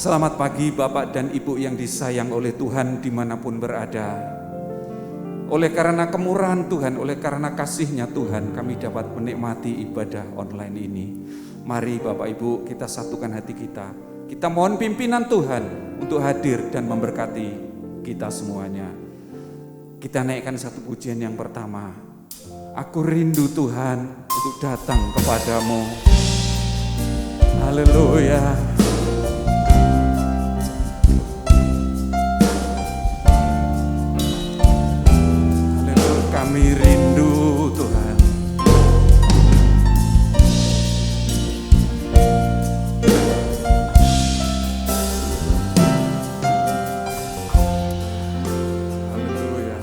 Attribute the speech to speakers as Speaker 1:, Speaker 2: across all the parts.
Speaker 1: Selamat pagi Bapak dan Ibu yang disayang oleh Tuhan dimanapun berada. Oleh karena kemurahan Tuhan, oleh karena kasih-Nya Tuhan, kami dapat menikmati ibadah online ini. Mari Bapak Ibu kita satukan hati kita. Kita mohon pimpinan Tuhan untuk hadir dan memberkati kita semuanya. Kita naikkan satu pujian yang pertama. Aku rindu Tuhan untuk datang kepadamu. Haleluya. Kami rindu Tuhan. Haleluya.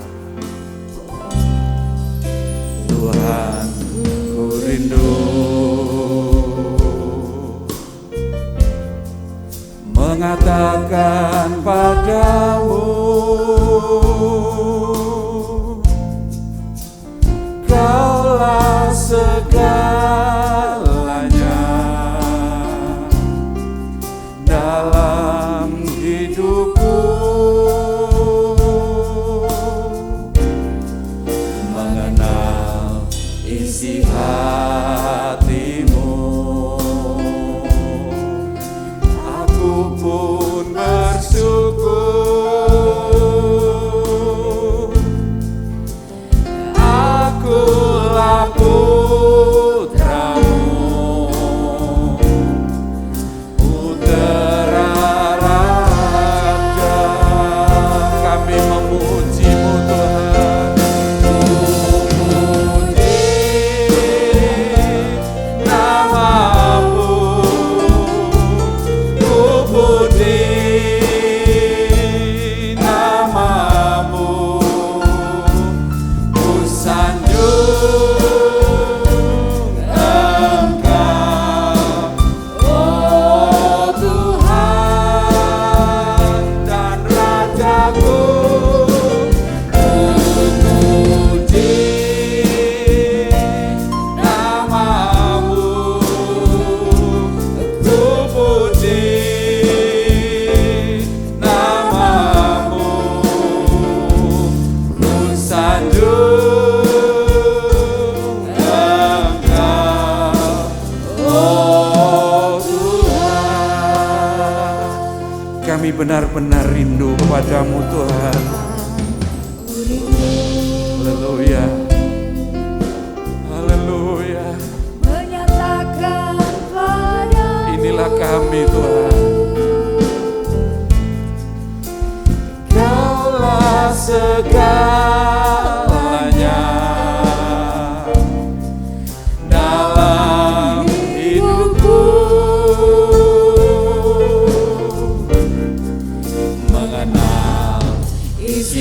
Speaker 1: Tuhan, ku rindu mengatakan padamu, Kaulah segalanya dalam hidupku, mengenal isi hatimu. Aku pun bersyukur. Akulah putramu, putra raja. Kami memuji-Mu Tuhan. Puji nama-Mu, puji nama-Mu, ku sanjung benar-benar rindu kepadamu Tuhan. Haleluya. Haleluya.
Speaker 2: Menyatakan padamu,
Speaker 1: inilah kami Tuhan. Kaulah segalanya dalam hidupku, mengenal isi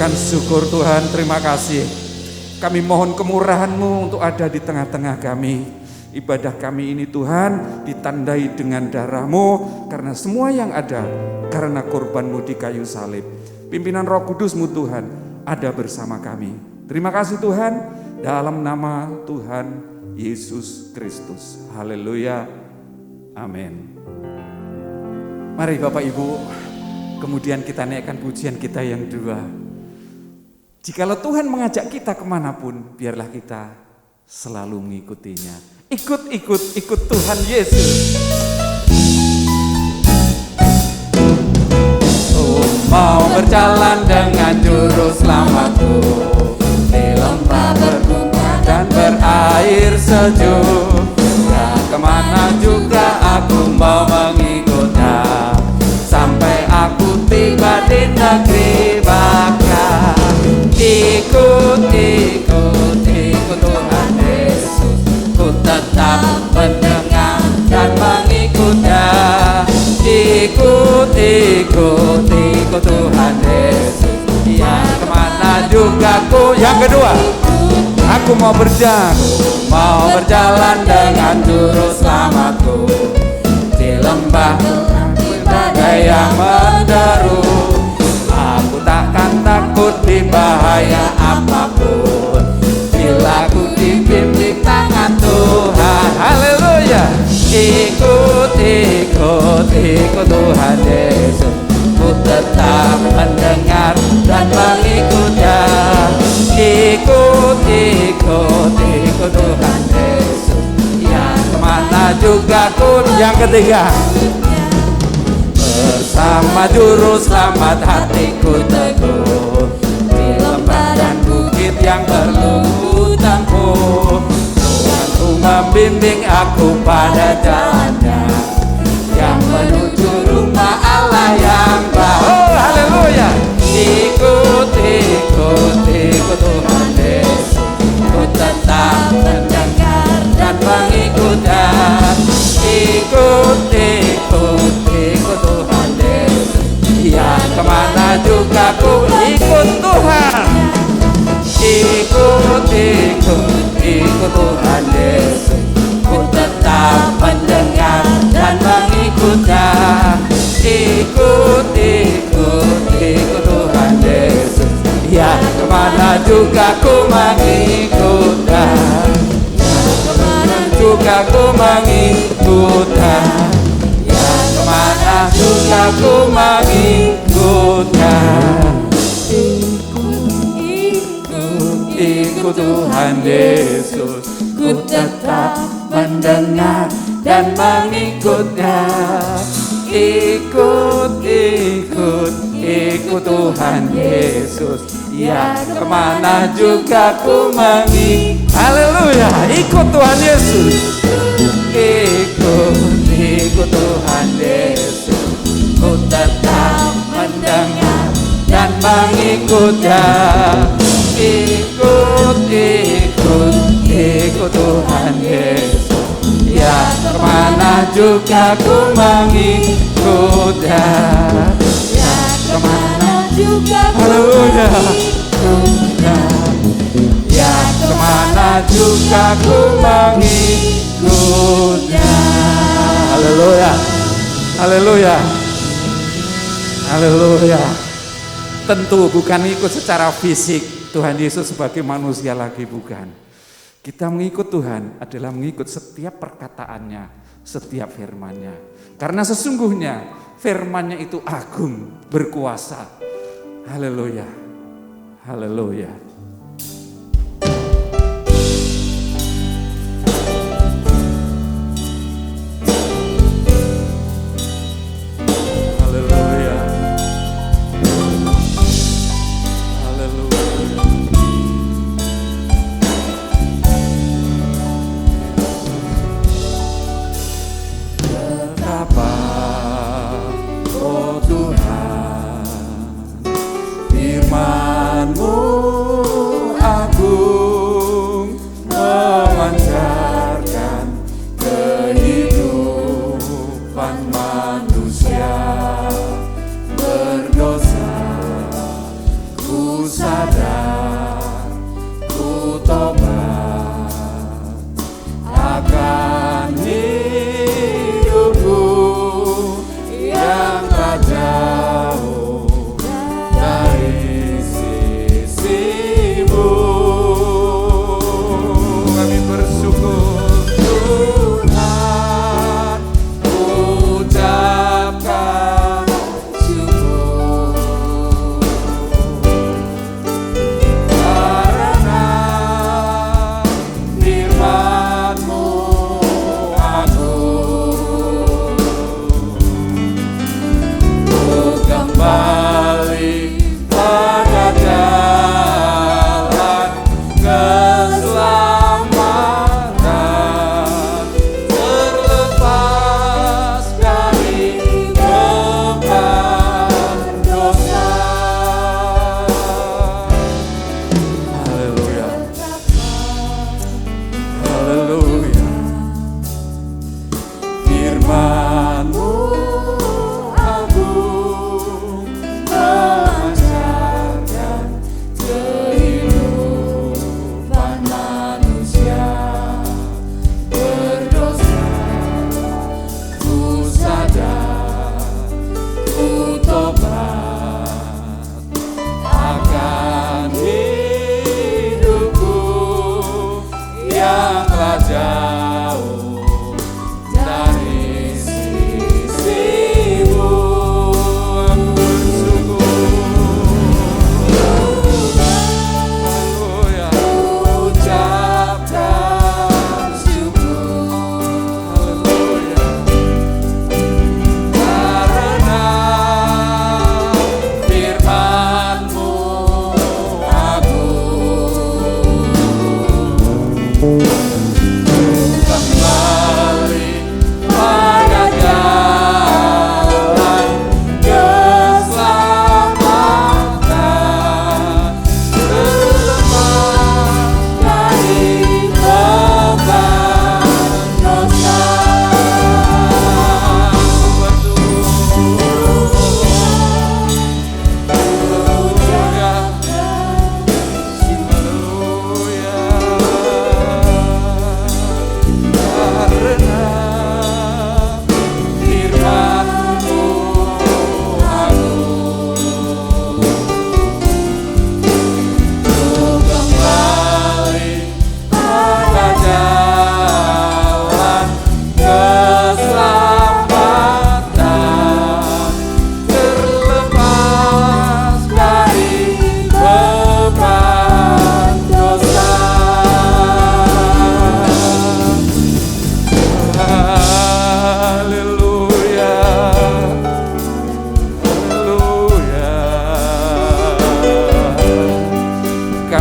Speaker 1: mengucapkan syukur Tuhan, terima kasih. Kami mohon kemurahan-Mu untuk ada di tengah-tengah kami. Ibadah kami ini Tuhan ditandai dengan darah-Mu, karena semua yang ada karena korban-Mu di kayu salib. Pimpinan Roh Kudus-Mu Tuhan ada bersama kami. Terima kasih Tuhan, dalam nama Tuhan Yesus Kristus. Haleluya. Amin. Mari Bapak Ibu, kemudian kita naikkan pujian kita yang kedua. Jikalau Tuhan mengajak kita kemanapun, biarlah kita selalu mengikutinya. Ikut Tuhan Yesus. Oh, mau berjalan dengan juru selamatku di lembah berbunga dan berair sejuk. Ya, kemana juga aku mau mengikutnya, sampai aku tiba di negeri Baka. Ikut Tuhan Yesus, ku tetap mendengar dan mengikutnya. Ikut Tuhan Yesus, ya kemana juga ku. Yang kedua, aku mau berjalan dengan juru selamatku di lembah badai yang menderu. Aku takkan takut di bahaya apapun, bila ku dibimbing tangan Tuhan. Haleluya. Ikut Tuhan Yesus, ku tetap mendengar dan mengikutnya. Ikut Tuhan Yesus, ya kemana juga ku. Yang ketiga, bersama juru selamat hatiku teguh di lembah dan bukit yang perlu ku tempuh. Tuhanku membimbing aku pada jalannya yang menuju rumah Allah yang baik. Oh haleluya. Ikut Tuhan Yesus, ku tetap mendengar dan mengikutnya. Ikut Tuhan Yesus, ya kemana juga ku. Ikut Tuhan. Ikut Tuhan Yesus, ku tetap mendengar dan mengikutnya. Ikut Tuhan Yesus, ya kemana juga ku mengikutnya. Kemana juga ku mengikutnya. Ya kemana juga ku mengikutnya. Ikut Tuhan Yesus, ku tetap mendengar dan mengikutnya. Ikut Tuhan Yesus, ya kemana juga ku mengikut. Haleluya. Ikut Tuhan Yesus. Ikut Tuhan Yesus, ku tetap mendengar dan mengikutnya. Ikut Tuhan Yesus, ya kemana juga ku mengikutnya. Ya kemana juga ku mengikutnya. Ya kemana juga ku mengikutnya. Haleluya. Haleluya. Haleluya. Tentu bukan ikut secara fisik Tuhan Yesus sebagai manusia lagi, bukan. Kita mengikut Tuhan adalah mengikut setiap perkataannya, setiap firman-Nya. Karena sesungguhnya firman-Nya itu agung, berkuasa. Haleluya. Haleluya. Firman-Mu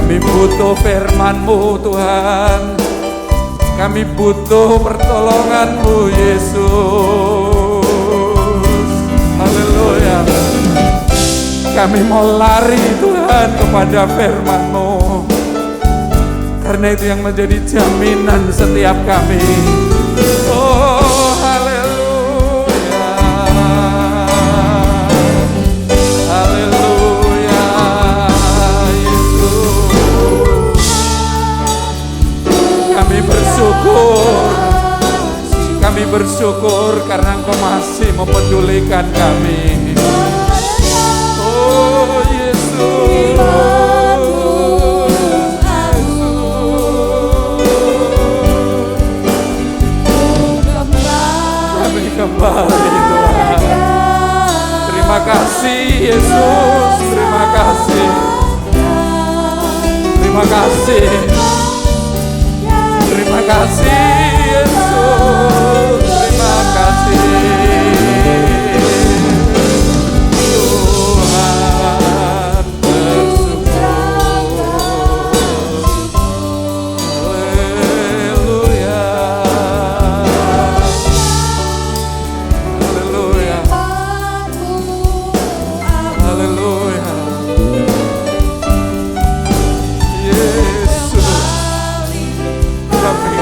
Speaker 1: Kami butuh firman-Mu Tuhan. Kami butuh pertolongan-Mu Yesus. Haleluya. Kami mau lari Tuhan kepada firman-Mu, karena itu yang menjadi jaminan setiap kami. Oh haleluya, haleluya Yesus. Kami bersyukur karena Engkau masih mempedulikan kami. Oh Yesus, kami kembali Tuhan. Terima kasih Yesus, terima kasih. Terima kasih. Terima kasih Yesus, terima kasih Tuhan, bersyukur. Haleluya, haleluya, haleluya. Yesus, kami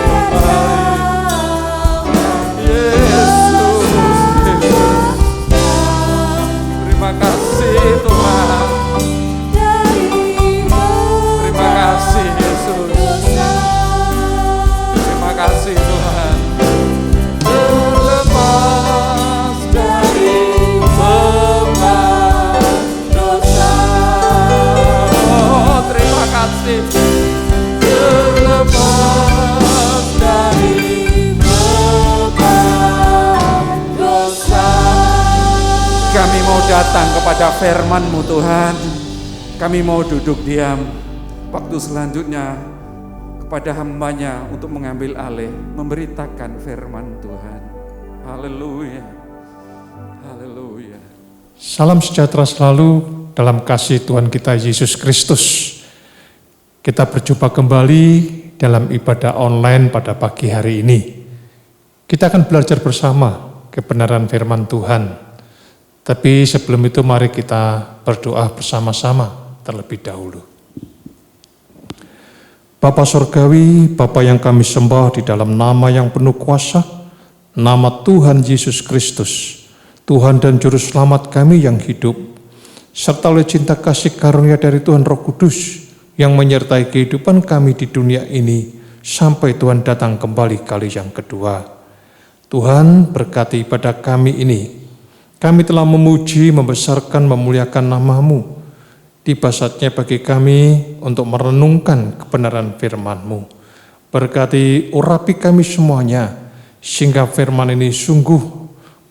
Speaker 1: terima kasih Tuhan. Terima kasih Yesus. Terima kasih Tuhan. Terlepas dari beban dosa. Oh, terima kasih. Terlepas dari beban dosa. Kami mau datang kepada firman-Mu Tuhan. Kami mau duduk diam. Waktu selanjutnya kepada hamba-Nya untuk mengambil alih, memberitakan firman Tuhan. Haleluya, haleluya.
Speaker 3: Salam sejahtera selalu dalam kasih Tuhan kita Yesus Kristus. Kita berjumpa kembali dalam ibadah online pada pagi hari ini. Kita akan belajar bersama kebenaran firman Tuhan. Tapi sebelum itu mari kita berdoa bersama-sama terlebih dahulu. Bapa Surgawi, Bapa yang kami sembah di dalam nama yang penuh kuasa, nama Tuhan Yesus Kristus, Tuhan dan Juru Selamat kami yang hidup, serta oleh cinta kasih karunia dari Tuhan Roh Kudus yang menyertai kehidupan kami di dunia ini sampai Tuhan datang kembali kali yang kedua. Tuhan berkati ibadah kami ini. Kami telah memuji, membesarkan, memuliakan nama-Mu. Tiba saatnya bagi kami untuk merenungkan kebenaran firman-Mu. Berkati urapi kami semuanya, sehingga firman ini sungguh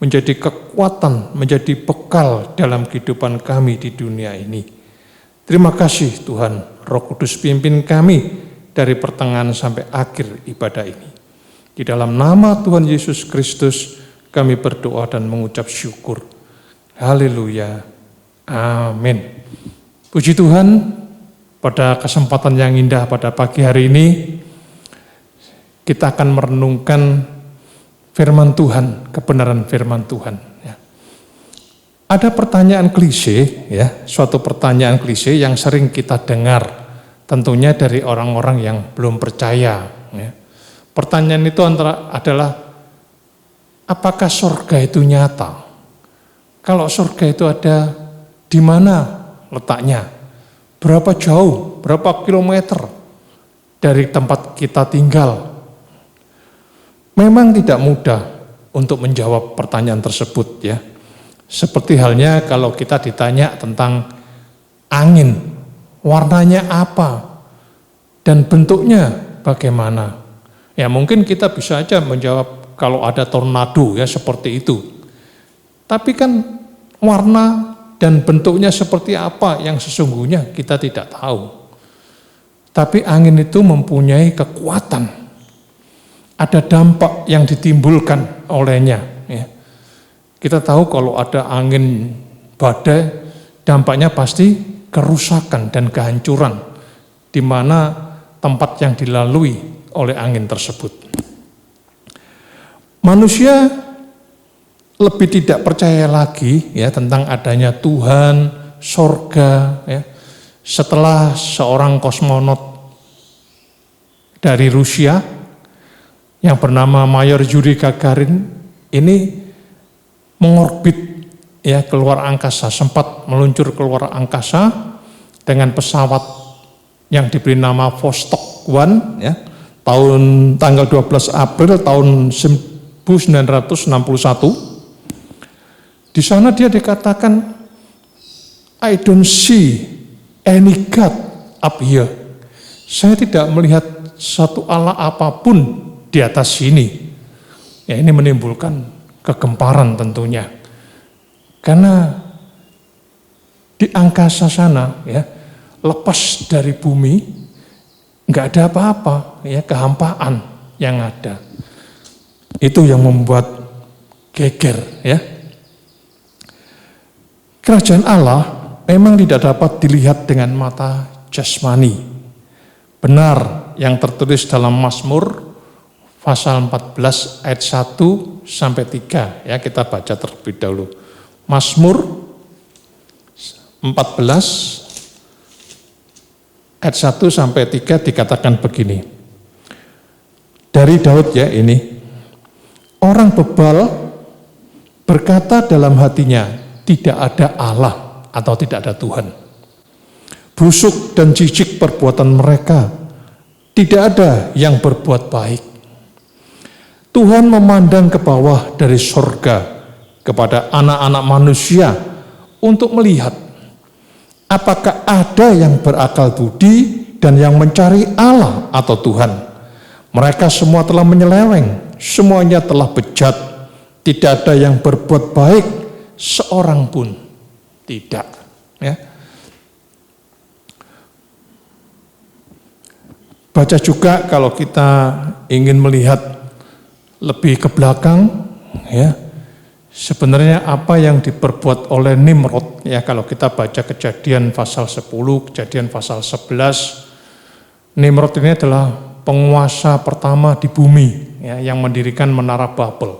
Speaker 3: menjadi kekuatan, menjadi bekal dalam kehidupan kami di dunia ini. Terima kasih Tuhan, Roh Kudus pimpin kami dari pertengahan sampai akhir ibadah ini. Di dalam nama Tuhan Yesus Kristus, kami berdoa dan mengucap syukur. Haleluya. Amin. Puji Tuhan, pada kesempatan yang indah pada pagi hari ini, kita akan merenungkan firman Tuhan, kebenaran firman Tuhan. Ada pertanyaan klise, suatu pertanyaan klise yang sering kita dengar, tentunya dari orang-orang yang belum percaya. Pertanyaan itu adalah, apakah surga itu nyata? Kalau surga itu ada, di mana letaknya? Berapa jauh, berapa kilometer dari tempat kita tinggal? Memang tidak mudah untuk menjawab pertanyaan tersebut ya. Seperti halnya kalau kita ditanya tentang angin, warnanya apa dan bentuknya bagaimana? Ya mungkin kita bisa aja menjawab kalau ada tornado ya seperti itu. Tapi kan warna dan bentuknya seperti apa yang sesungguhnya kita tidak tahu. Tapi angin itu mempunyai kekuatan. Ada dampak yang ditimbulkan olehnya. Ya. Kita tahu kalau ada angin badai, dampaknya pasti kerusakan dan kehancuran di mana tempat yang dilalui oleh angin tersebut. Manusia lebih tidak percaya lagi ya tentang adanya Tuhan, sorga, ya. Setelah seorang kosmonot dari Rusia yang bernama Mayor Yuri Gagarin ini mengorbit ya keluar angkasa, sempat meluncur keluar angkasa dengan pesawat yang diberi nama Vostok 1 ya, tanggal 12 April tahun 1961. Di sana dia dikatakan, I don't see any God up here. Saya tidak melihat satu Allah apapun di atas sini. Ya, ini menimbulkan kegemparan tentunya. Karena di angkasa sana ya, lepas dari bumi nggak ada apa-apa ya, kehampaan yang ada. Itu yang membuat geger ya. Kerajaan Allah memang tidak dapat dilihat dengan mata jasmani. Benar yang tertulis dalam Mazmur pasal 14 ayat 1 sampai 3 ya, kita baca terlebih dahulu. Mazmur 14 ayat 1 sampai 3 dikatakan begini. Dari Daud ya ini. Orang bebal berkata dalam hatinya, tidak ada Allah atau tidak ada Tuhan. Busuk dan jijik perbuatan mereka, tidak ada yang berbuat baik. Tuhan memandang ke bawah dari sorga kepada anak-anak manusia untuk melihat apakah ada yang berakal budi dan yang mencari Allah atau Tuhan. Mereka semua telah menyeleweng, semuanya telah bejat, tidak ada yang berbuat baik, seorang pun tidak. Ya. Baca juga kalau kita ingin melihat lebih ke belakang, ya, sebenarnya apa yang diperbuat oleh Nimrod, ya kalau kita baca Kejadian pasal 10, Kejadian pasal 11, Nimrod ini adalah penguasa pertama di bumi, ya, yang mendirikan Menara Babel.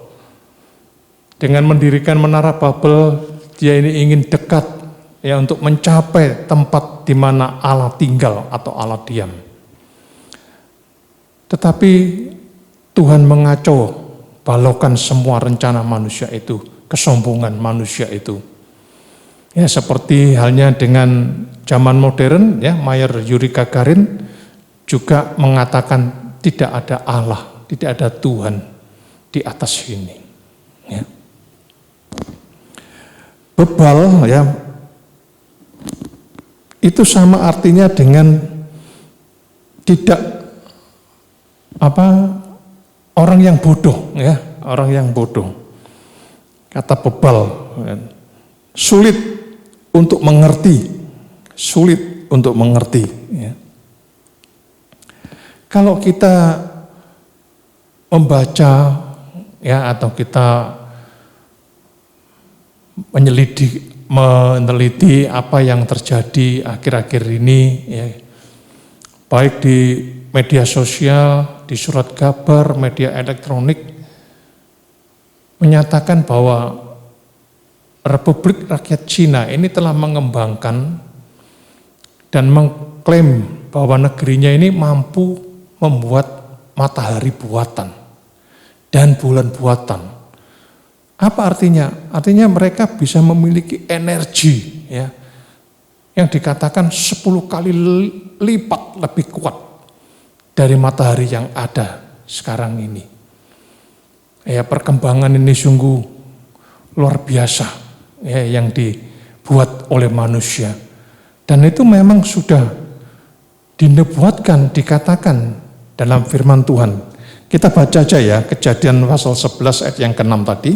Speaker 3: Dengan mendirikan Menara Babel, dia ini ingin dekat ya untuk mencapai tempat di mana Allah tinggal atau Allah diam. Tetapi Tuhan mengacau balaukan semua rencana manusia itu, kesombongan manusia itu. Ya seperti halnya dengan zaman modern ya, Mayor Yuri Gagarin juga mengatakan tidak ada Allah, tidak ada Tuhan di atas ini. Ya. Bebal ya itu sama artinya dengan tidak orang yang bodoh ya, orang yang bodoh. Kata bebal ya, sulit untuk mengerti, sulit untuk mengerti ya. Kalau kita membaca ya atau kita meneliti apa yang terjadi akhir-akhir ini ya, baik di media sosial, di surat kabar, media elektronik, menyatakan bahwa Republik Rakyat Cina ini telah mengembangkan dan mengklaim bahwa negerinya ini mampu membuat matahari buatan dan bulan buatan. Apa artinya? Artinya mereka bisa memiliki energi ya, yang dikatakan 10 kali lipat lebih kuat dari matahari yang ada sekarang ini. Ya, perkembangan ini sungguh luar biasa ya, yang dibuat oleh manusia. Dan itu memang sudah dinubuatkan, dikatakan dalam firman Tuhan. Kita baca aja ya, Kejadian pasal 11 ayat yang ke-6 tadi.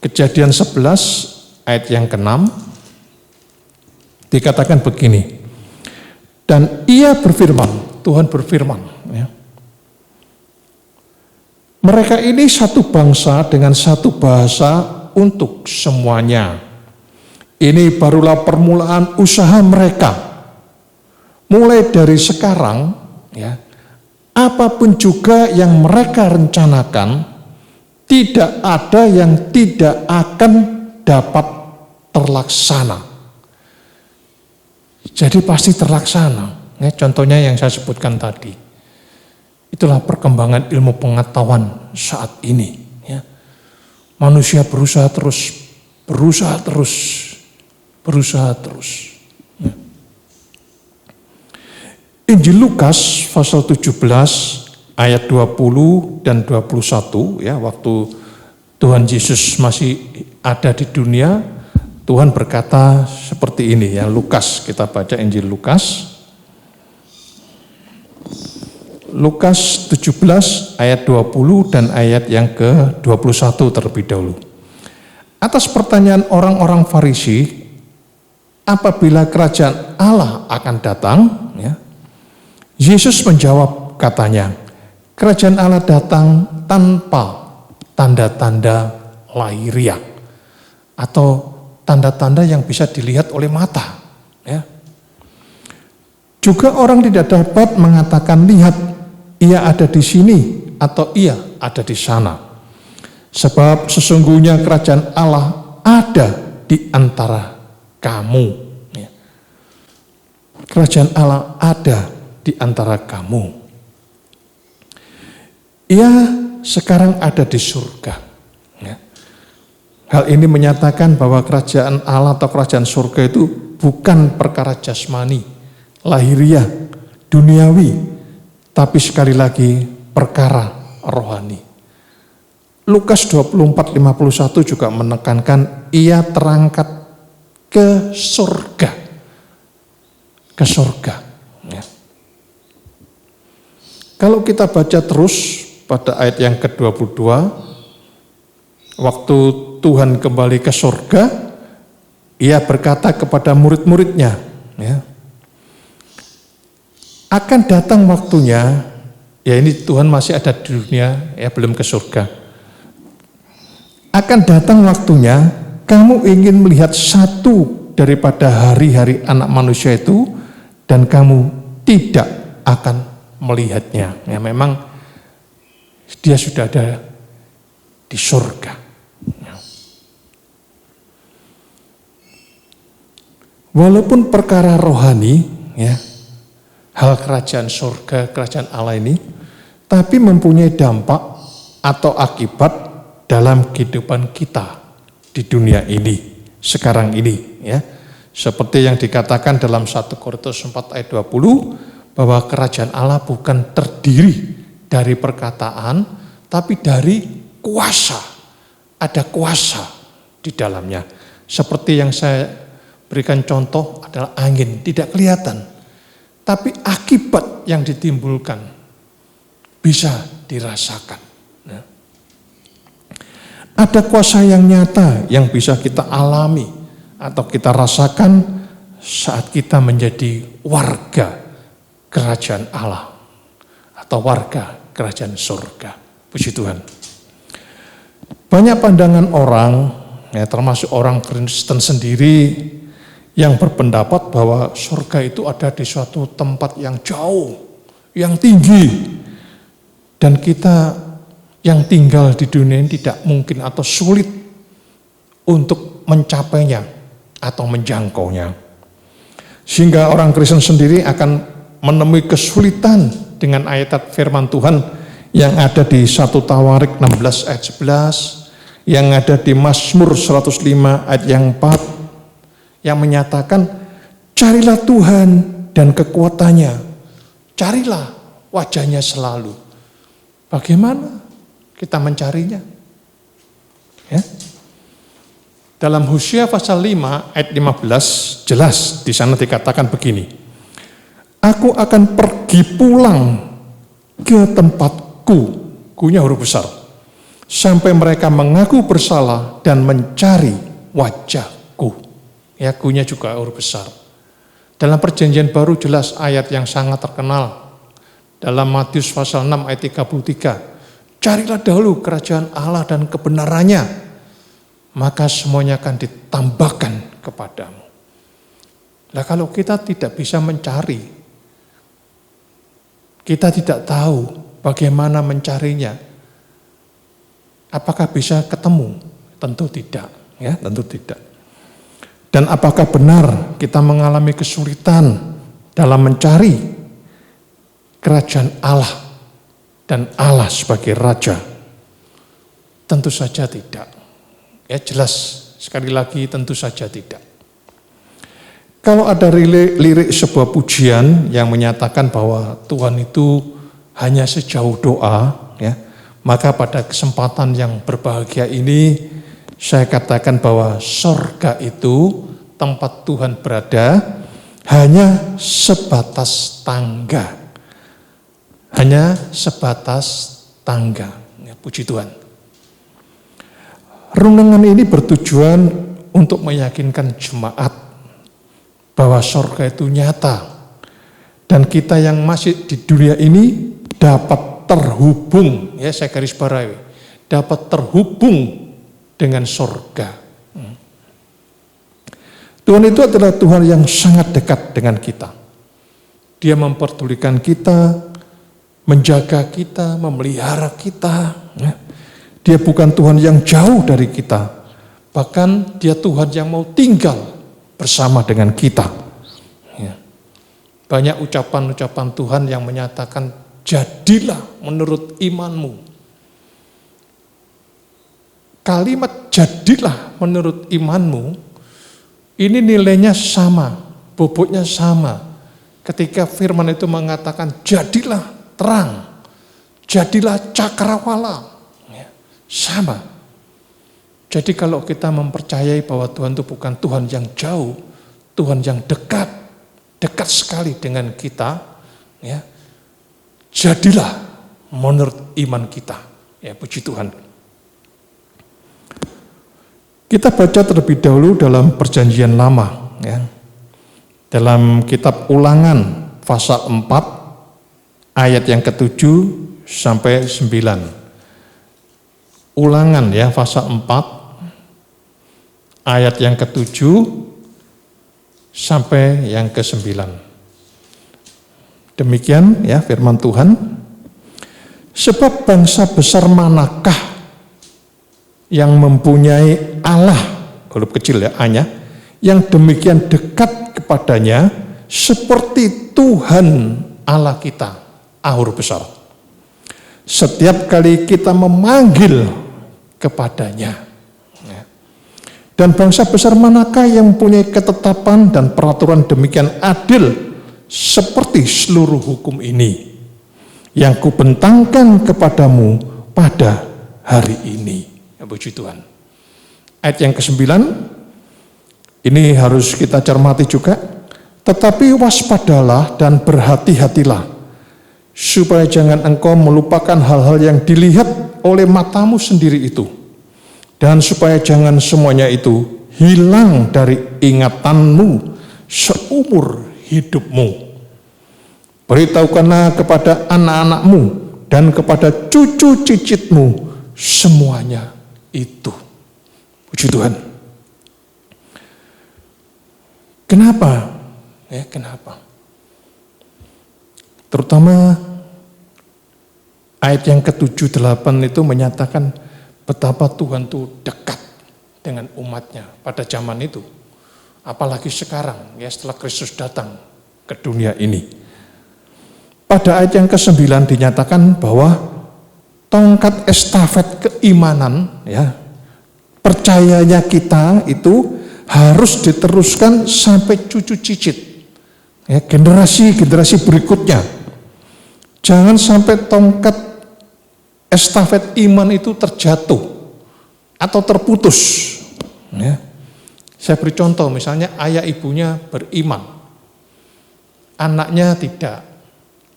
Speaker 3: Kejadian 11 ayat yang ke-6 dikatakan begini. Dan ia berfirman, Tuhan berfirman ya, mereka ini satu bangsa dengan satu bahasa untuk semuanya. Ini barulah permulaan usaha mereka. mulai dari sekarang, ya, apapun juga yang mereka rencanakan, tidak ada yang tidak akan dapat terlaksana. Jadi pasti terlaksana. Ya, contohnya yang saya sebutkan tadi. Itulah perkembangan ilmu pengetahuan saat ini. Ya. Manusia berusaha terus. Ya. Injil Lukas pasal 17 ayat 20 dan 21, ya, waktu Tuhan Yesus masih ada di dunia, Tuhan berkata seperti ini, ya. Lukas, kita baca Injil Lukas. Lukas 17 ayat 20 dan ayat yang ke-21 terlebih dahulu. Atas pertanyaan orang-orang Farisi, apabila kerajaan Allah akan datang, ya, Yesus menjawab katanya, kerajaan Allah datang tanpa tanda-tanda lahiriah atau tanda-tanda yang bisa dilihat oleh mata. Ya. Juga orang tidak dapat mengatakan, lihat, ia ada di sini atau ia ada di sana. Sebab sesungguhnya kerajaan Allah ada di antara kamu. Ya. Kerajaan Allah ada di antara kamu. Ia sekarang ada di surga. Ya. Hal ini menyatakan bahwa kerajaan Allah atau kerajaan surga itu bukan perkara jasmani, lahiriah, duniawi, tapi sekali lagi perkara rohani. Lukas 24:51 juga menekankan ia terangkat ke surga. Ke surga. Ya. Kalau kita baca terus pada ayat yang ke-22, waktu Tuhan kembali ke surga, ia berkata kepada murid-muridnya, ya, akan datang waktunya, ya ini Tuhan masih ada di dunia, ya belum ke surga. Akan datang waktunya, kamu ingin melihat satu daripada hari-hari anak manusia itu, dan kamu tidak akan melihatnya. Ya memang dia sudah ada di surga. Ya. Walaupun perkara rohani, ya, hal kerajaan surga, kerajaan Allah ini, tapi mempunyai dampak atau akibat dalam kehidupan kita di dunia ini, sekarang ini. Ya. Seperti yang dikatakan dalam 1 Korintus 4 ayat 20, bahwa kerajaan Allah bukan terdiri dari perkataan, tapi dari kuasa. Ada kuasa di dalamnya. Seperti yang saya berikan contoh adalah angin, tidak kelihatan. Tapi akibat yang ditimbulkan bisa dirasakan. Nah. Ada kuasa yang nyata yang bisa kita alami atau kita rasakan saat kita menjadi warga kerajaan Allah atau warga kerajaan surga. Puji Tuhan. Banyak pandangan orang, ya, termasuk orang Kristen sendiri, yang berpendapat bahwa surga itu ada di suatu tempat yang jauh, yang tinggi. Dan kita yang tinggal di dunia ini tidak mungkin atau sulit untuk mencapainya atau menjangkaunya. Sehingga orang Kristen sendiri akan menemui kesulitan dengan ayat firman Tuhan yang ada di 1 Tawarik 16 ayat 11, yang ada di Mazmur 105 ayat yang 4, yang menyatakan, carilah Tuhan dan kekuatannya, carilah wajahnya selalu. Bagaimana kita mencarinya? Ya. Dalam Hosea pasal 5 ayat 15 jelas di sana dikatakan begini, aku akan pergi pulang ke tempatku, kunya huruf besar, sampai mereka mengaku bersalah dan mencari wajahku. Ya, kunya juga huruf besar. Dalam perjanjian baru jelas ayat yang sangat terkenal. Dalam Matius pasal 6 ayat 33. Carilah dahulu kerajaan Allah dan kebenarannya, maka semuanya akan ditambahkan kepadamu. Nah, kalau kita tidak bisa mencari Kita tidak tahu bagaimana mencarinya. Apakah bisa ketemu? Tentu tidak, ya, tentu tidak. Dan apakah benar kita mengalami kesulitan dalam mencari kerajaan Allah dan Allah sebagai Raja? Tentu saja tidak. Ya jelas, sekali lagi tentu saja tidak. Kalau ada lirik sebuah pujian yang menyatakan bahwa Tuhan itu hanya sejauh doa, ya, maka pada kesempatan yang berbahagia ini saya katakan bahwa sorga itu tempat Tuhan berada hanya sebatas tangga. Hanya sebatas tangga. Ya, puji Tuhan. Renungan ini bertujuan untuk meyakinkan jemaat bahwa sorga itu nyata. Dan kita yang masih di dunia ini dapat terhubung, ya saya garis bawahi, dapat terhubung dengan sorga. Tuhan itu adalah Tuhan yang sangat dekat dengan kita. Dia memperdulikan kita, menjaga kita, memelihara kita. Dia bukan Tuhan yang jauh dari kita. Bahkan dia Tuhan yang mau tinggal bersama dengan kita. Banyak ucapan-ucapan Tuhan yang menyatakan, jadilah menurut imanmu. Kalimat jadilah menurut imanmu, ini nilainya sama, bobotnya sama. Ketika firman itu mengatakan, jadilah terang, jadilah cakrawala. Sama. Jadi kalau kita mempercayai bahwa Tuhan itu bukan Tuhan yang jauh, Tuhan yang dekat, dekat sekali dengan kita, ya, jadilah menurut iman kita. Ya, puji Tuhan. Kita baca terlebih dahulu dalam Perjanjian Lama, ya. Dalam kitab Ulangan pasal 4 ayat yang ke-7 sampai 9. Ulangan ya pasal 4 ayat yang ke-7 sampai yang ke-9. Demikian ya firman Tuhan. Sebab bangsa besar manakah yang mempunyai Allah, huruf kecil ya, A-nya, yang demikian dekat kepadanya seperti Tuhan Allah kita, A huruf besar. Setiap kali kita memanggil kepadanya. Dan bangsa besar manakah yang mempunyai ketetapan dan peraturan demikian adil seperti seluruh hukum ini yang kubentangkan kepadamu pada hari ini. Puji Tuhan. Ayat yang ke-9 ini harus kita cermati juga. Tetapi waspadalah dan berhati-hatilah supaya jangan engkau melupakan hal-hal yang dilihat oleh matamu sendiri itu, dan supaya jangan semuanya itu hilang dari ingatanmu seumur hidupmu. Beritahukanlah kepada anak-anakmu dan kepada cucu cicitmu semuanya itu. Puji Tuhan. Kenapa? Ya, kenapa? Terutama ayat yang ke-7, 8 itu menyatakan betapa Tuhan itu dekat dengan umatnya pada zaman itu. Apalagi sekarang, ya setelah Kristus datang ke dunia ini. Pada ayat yang ke-9 dinyatakan bahwa tongkat estafet keimanan, ya, percayanya kita itu harus diteruskan sampai cucu cicit, ya, generasi berikutnya. Jangan sampai tongkat estafet iman itu terjatuh atau terputus. Ya. Saya beri contoh, misalnya ayah ibunya beriman, anaknya tidak,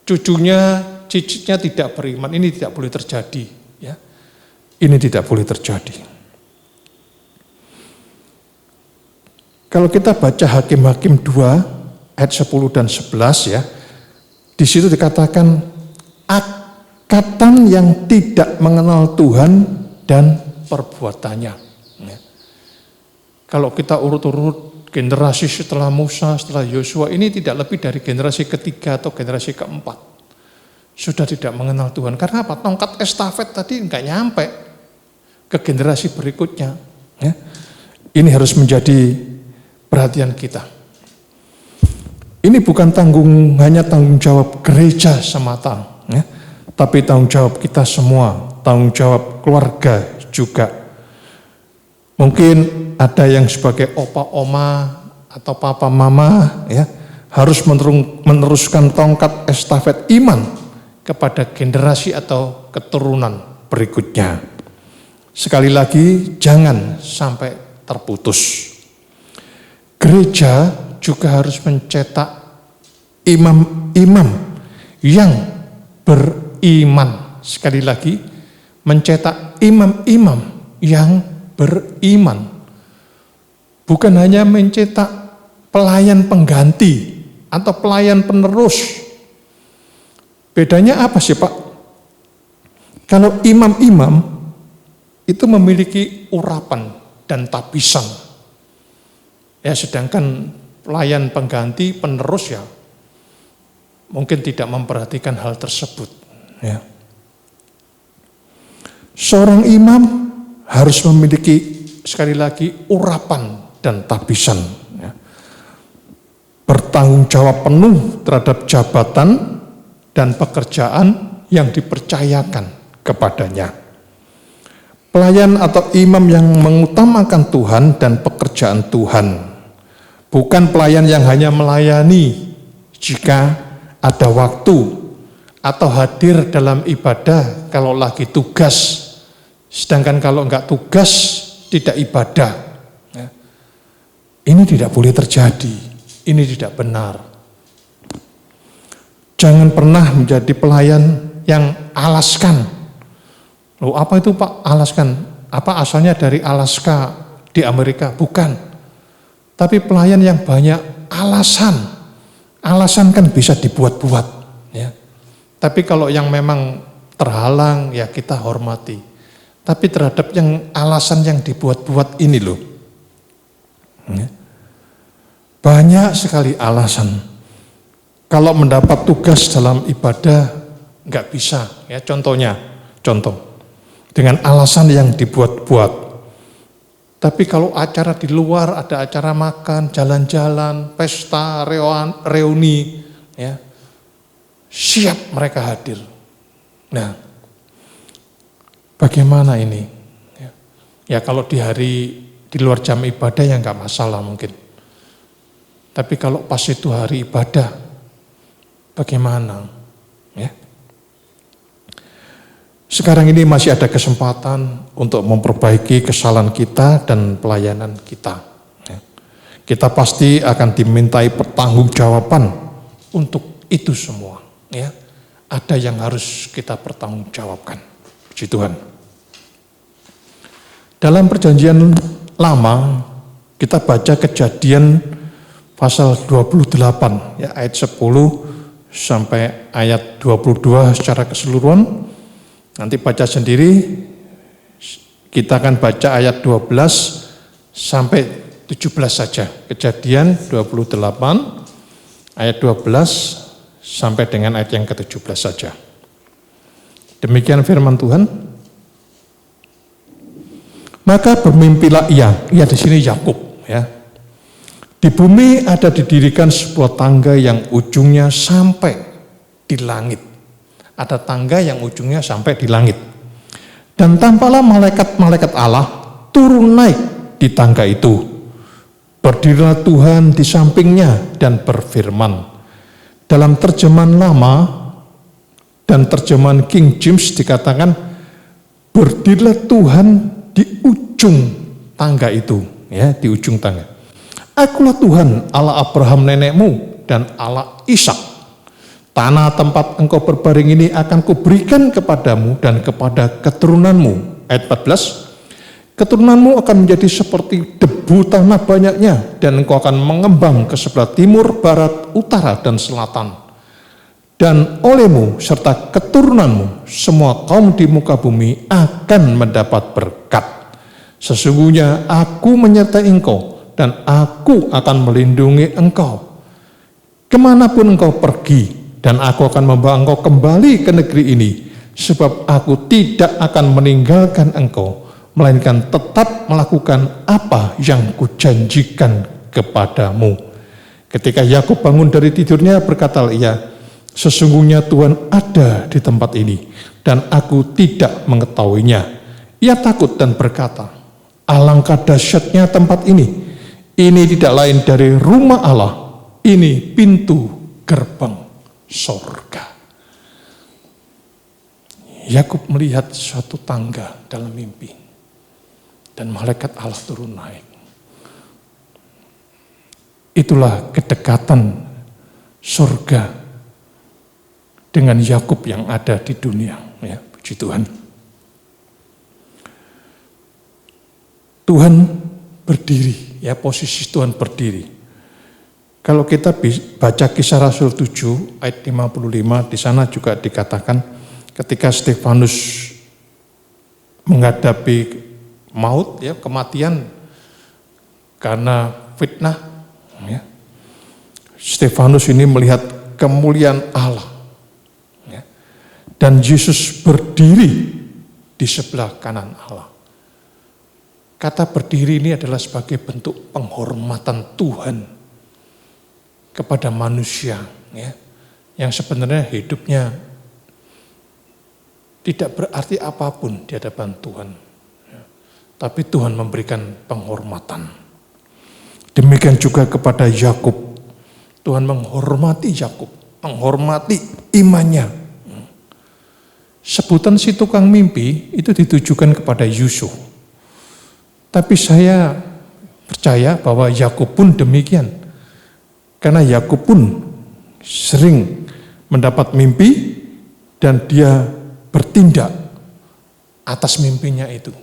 Speaker 3: cucunya, cicitnya tidak beriman. Ini tidak boleh terjadi. Ya. Ini tidak boleh terjadi. Kalau kita baca Hakim-Hakim 2 ayat 10 dan 11 ya, di situ dikatakan akatan yang tidak mengenal Tuhan dan perbuatannya. Ya. Kalau kita urut-urut generasi setelah Musa, setelah Yosua, ini tidak lebih dari generasi ketiga atau generasi keempat. sudah tidak mengenal Tuhan. Karena apa? Tongkat estafet tadi nggak nyampe ke generasi berikutnya. Ya. Ini harus menjadi perhatian kita. Ini bukan hanya tanggung jawab gereja semata, ya, tapi tanggung jawab kita semua, tanggung jawab keluarga juga. Mungkin ada yang sebagai opa oma atau papa mama, ya, harus meneruskan tongkat estafet iman kepada generasi atau keturunan berikutnya. Sekali lagi, jangan sampai terputus. Gereja juga harus mencetak imam-imam yang beriman. Sekali lagi, mencetak imam-imam yang beriman. Bukan hanya mencetak pelayan pengganti atau pelayan penerus. Bedanya apa sih Pak? Kalau imam-imam itu memiliki urapan dan tabisan. Ya, sedangkan pelayan pengganti penerus ya mungkin tidak memperhatikan hal tersebut. Ya. Seorang imam harus memiliki sekali lagi urapan dan tabisan. Ya. Bertanggung jawab penuh terhadap jabatan dan pekerjaan yang dipercayakan kepadanya. Pelayan atau imam yang mengutamakan Tuhan dan pekerjaan Tuhan. Bukan pelayan yang hanya melayani jika ada waktu atau hadir dalam ibadah kalau lagi tugas. Sedangkan kalau enggak tugas tidak ibadah. Ini tidak boleh terjadi. Ini tidak benar. Jangan pernah menjadi pelayan yang alaskan. Loh, apa itu Pak alaskan? Apa asalnya dari Alaska di Amerika? Bukan. Tapi pelayan yang banyak alasan. Alasan kan bisa dibuat-buat. Ya. Tapi kalau yang memang terhalang ya kita hormati. Tapi terhadap yang alasan yang dibuat-buat ini loh. Ya. Banyak sekali alasan. Kalau mendapat tugas dalam ibadah nggak bisa, ya contoh dengan alasan yang dibuat-buat. Tapi kalau acara di luar ada acara makan, jalan-jalan, pesta, reuni, ya siap mereka hadir. Nah, bagaimana ini? Ya kalau di luar jam ibadah ya nggak masalah mungkin. Tapi kalau pas itu hari ibadah, bagaimana? Ya. Sekarang ini masih ada kesempatan untuk memperbaiki kesalahan kita dan pelayanan kita. Ya. Kita pasti akan dimintai pertanggungjawaban untuk itu semua. Ya. Ada yang harus kita pertanggungjawabkan. Puji Tuhan. Dalam perjanjian lama, kita baca Kejadian pasal 28, ya, ayat 10 sampai ayat 22 secara keseluruhan. Nanti baca sendiri, kita akan baca ayat 12 sampai 17 saja. Kejadian 28, ayat 12 sampai dengan ayat yang ke-17 saja. Demikian firman Tuhan. Maka bermimpilah ia di sini Yakub, ya. Di bumi ada didirikan sebuah tangga yang ujungnya sampai di langit. Ada tangga yang ujungnya sampai di langit. Dan tampaklah malaikat-malaikat Allah turun naik di tangga itu. Berdirilah Tuhan di sampingnya dan berfirman. Dalam terjemahan lama dan terjemahan King James dikatakan, berdirilah Tuhan di ujung tangga itu, ya, di ujung tangga. Akulah Tuhan Allah Abraham nenekmu dan Allah Ishak. Tanah tempat engkau berbaring ini akan kuberikan kepadamu dan kepada keturunanmu. Ayat 14. Keturunanmu akan menjadi seperti debu tanah banyaknya dan engkau akan mengembang ke sebelah timur, barat, utara, dan selatan. Dan olehmu serta keturunanmu semua kaum di muka bumi akan mendapat berkat. Sesungguhnya aku menyertai engkau dan aku akan melindungi engkau kemanapun engkau pergi dan aku akan membawa engkau kembali ke negeri ini, sebab aku tidak akan meninggalkan engkau, melainkan tetap melakukan apa yang kujanjikan kepadamu. Ketika Yakub bangun dari tidurnya, berkatalah ia, sesungguhnya Tuhan ada di tempat ini, dan aku tidak mengetahuinya. Ia takut dan berkata, alangkah dahsyatnya tempat ini. Ini tidak lain dari rumah Allah. Ini pintu gerbang sorga. Yakub melihat suatu tangga dalam mimpi, dan malaikat Allah turun naik. Itulah kedekatan sorga dengan Yakub yang ada di dunia. Ya, puji Tuhan. Tuhan berdiri, ya, posisi Tuhan berdiri. Kalau kita baca Kisah Rasul 7 ayat 55, di sana juga dikatakan ketika Stefanus menghadapi maut, ya, kematian karena fitnah, ya, Stefanus ini melihat kemuliaan Allah, ya, dan Yesus berdiri di sebelah kanan Allah. Kata berdiri ini adalah sebagai bentuk penghormatan Tuhan kepada manusia, ya, yang sebenarnya hidupnya tidak berarti apapun di hadapan Tuhan, ya, tapi Tuhan memberikan penghormatan. Demikian juga kepada Yakub, Tuhan menghormati Yakub, menghormati imannya. Sebutan si tukang mimpi itu ditujukan kepada Yusuf. Tapi saya percaya bahwa Yakub pun demikian. Karena Yakub pun sering mendapat mimpi dan dia bertindak atas mimpinya itu.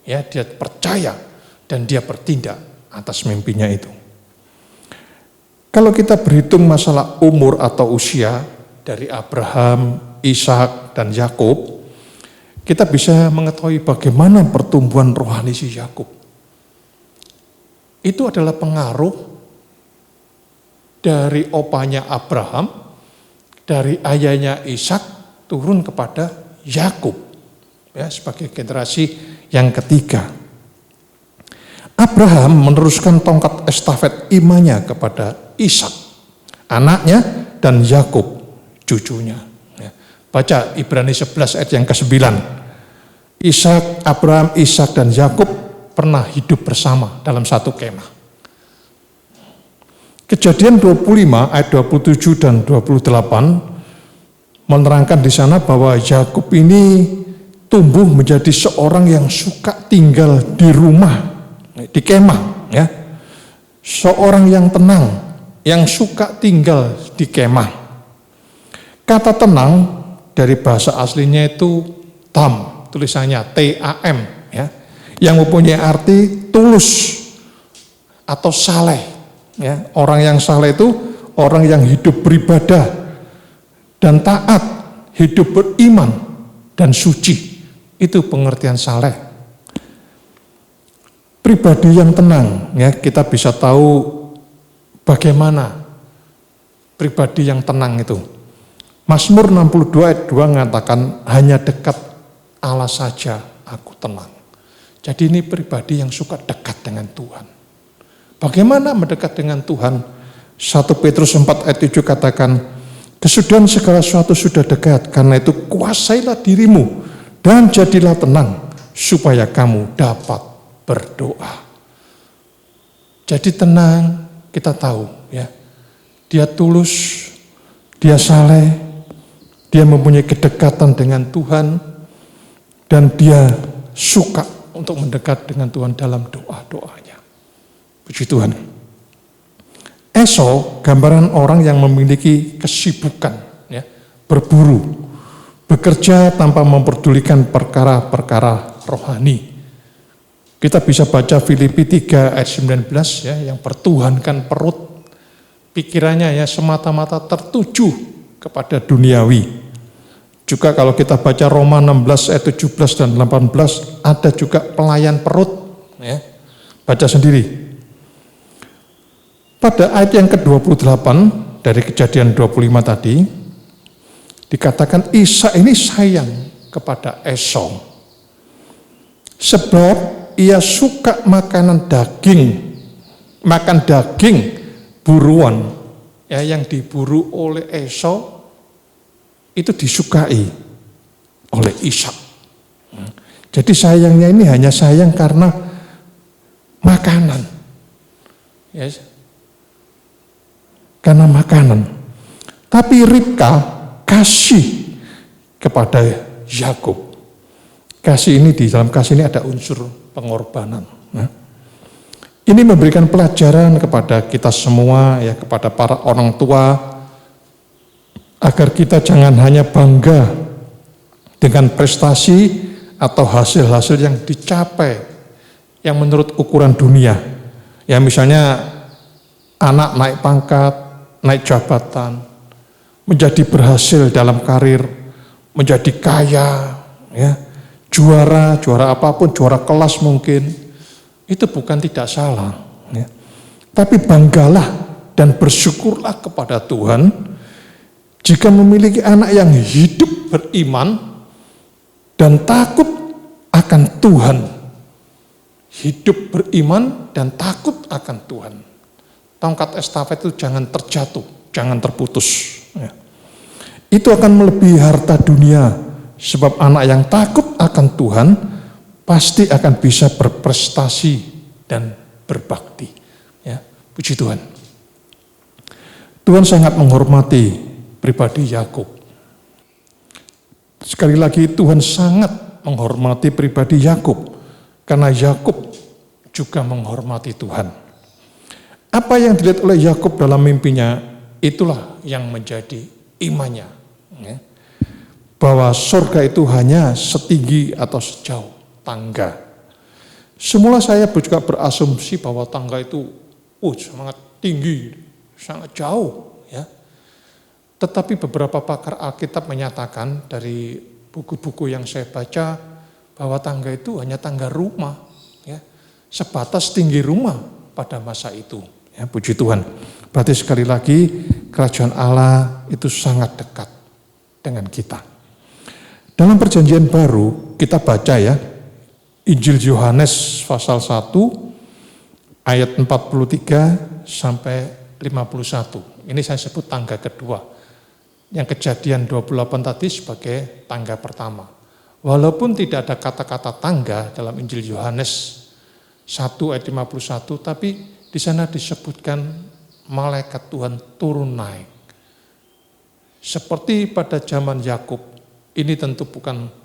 Speaker 3: Ya, dia percaya dan dia bertindak atas mimpinya itu. Kalau kita berhitung masalah umur atau usia dari Abraham, Ishak, dan Yakub, kita bisa mengetahui bagaimana pertumbuhan rohani si Yakub. Itu adalah pengaruh dari opanya Abraham, dari ayahnya Ishak turun kepada Yakub, ya, sebagai generasi yang ketiga. Abraham meneruskan tongkat estafet imannya kepada Ishak, anaknya, dan Yakub, cucunya. Ya. Baca Ibrani 11 ayat yang ke-9. Abraham, Ishak, dan Yakub pernah hidup bersama dalam satu kemah. Kejadian 25 ayat 27 dan 28 menerangkan di sana bahwa Yakub ini tumbuh menjadi seorang yang suka tinggal di rumah, di kemah, ya. Seorang yang tenang, yang suka tinggal di kemah. Kata tenang dari bahasa aslinya itu tam, tulisannya TAM, ya, yang mempunyai arti tulus atau saleh, ya. Orang yang saleh itu orang yang hidup beribadah dan taat, hidup beriman dan suci. Itu pengertian saleh. Pribadi yang tenang, ya, kita bisa tahu bagaimana pribadi yang tenang itu. Mazmur 62 ayat 2 mengatakan, hanya dekat Allah saja aku tenang. Jadi ini pribadi yang suka dekat dengan Tuhan. Bagaimana mendekat dengan Tuhan? 1 Petrus 4 ayat 7 katakan, kesudahan segala sesuatu sudah dekat, karena itu kuasailah dirimu dan jadilah tenang, supaya kamu dapat berdoa. Jadi tenang, kita tahu, ya, dia tulus, dia saleh, dia mempunyai kedekatan dengan Tuhan, dan dia suka untuk mendekat dengan Tuhan dalam doa-doanya. Puji Tuhan. Esau, gambaran orang yang memiliki kesibukan, ya, berburu, bekerja tanpa memperdulikan perkara-perkara rohani. Kita bisa baca Filipi 3 ayat 19, ya, yang pertuhankan perut, pikirannya, ya, semata-mata tertuju kepada duniawi. Juga kalau kita baca Roma 16 ayat 17 dan 18, ada juga pelayan perut, ya. Baca sendiri. Pada ayat yang ke-28 dari Kejadian 25 tadi, Dikatakan Ishak ini sayang kepada Esau. Sebab ia suka makanan daging, makan daging buruan. Ya, yang diburu oleh Esau itu disukai oleh Ishak. Jadi sayangnya ini hanya sayang karena makanan. Yes. Karena makanan. Tapi Ribka kasih kepada Yakub. Kasih ini, di dalam kasih ini ada unsur pengorbanan. Ini memberikan pelajaran kepada kita semua, ya, kepada para orang tua, agar kita jangan hanya bangga dengan prestasi atau hasil-hasil yang dicapai, yang menurut ukuran dunia. Ya, misalnya anak naik pangkat, naik jabatan, menjadi berhasil dalam karir, menjadi kaya, ya, juara apapun, juara kelas mungkin. Itu bukan tidak salah, ya. Tapi banggalah dan bersyukurlah kepada Tuhan jika memiliki anak yang hidup beriman dan takut akan Tuhan. Hidup beriman dan takut akan Tuhan. Tongkat estafet itu jangan terjatuh, jangan terputus. Ya. Itu akan melebihi harta dunia, sebab anak yang takut akan Tuhan pasti akan bisa berprestasi dan berbakti. Ya, puji Tuhan. Tuhan sangat menghormati pribadi Yakub. Sekali lagi Tuhan sangat menghormati pribadi Yakub karena Yakub juga menghormati Tuhan. Apa yang dilihat oleh Yakub dalam mimpinya itulah yang menjadi imannya. Ya. Bahwa surga itu hanya setinggi atau sejauh tangga. Semula saya juga berasumsi bahwa tangga itu sangat tinggi, sangat jauh, ya. Tetapi beberapa pakar Alkitab menyatakan dari buku-buku yang saya baca bahwa tangga itu hanya tangga rumah, ya, sebatas tinggi rumah pada masa itu. Ya, puji Tuhan. Berarti sekali lagi kerajaan Allah itu sangat dekat dengan kita. Dalam perjanjian baru kita baca, ya, Injil Yohanes pasal 1 ayat 43 sampai 51. Ini saya sebut tangga kedua. Yang kejadian 28 tadi sebagai tangga pertama. Walaupun tidak ada kata-kata tangga dalam Injil Yohanes 1 ayat 51, tapi di sana disebutkan malaikat Tuhan turun naik. Seperti pada zaman Yakub, ini tentu bukan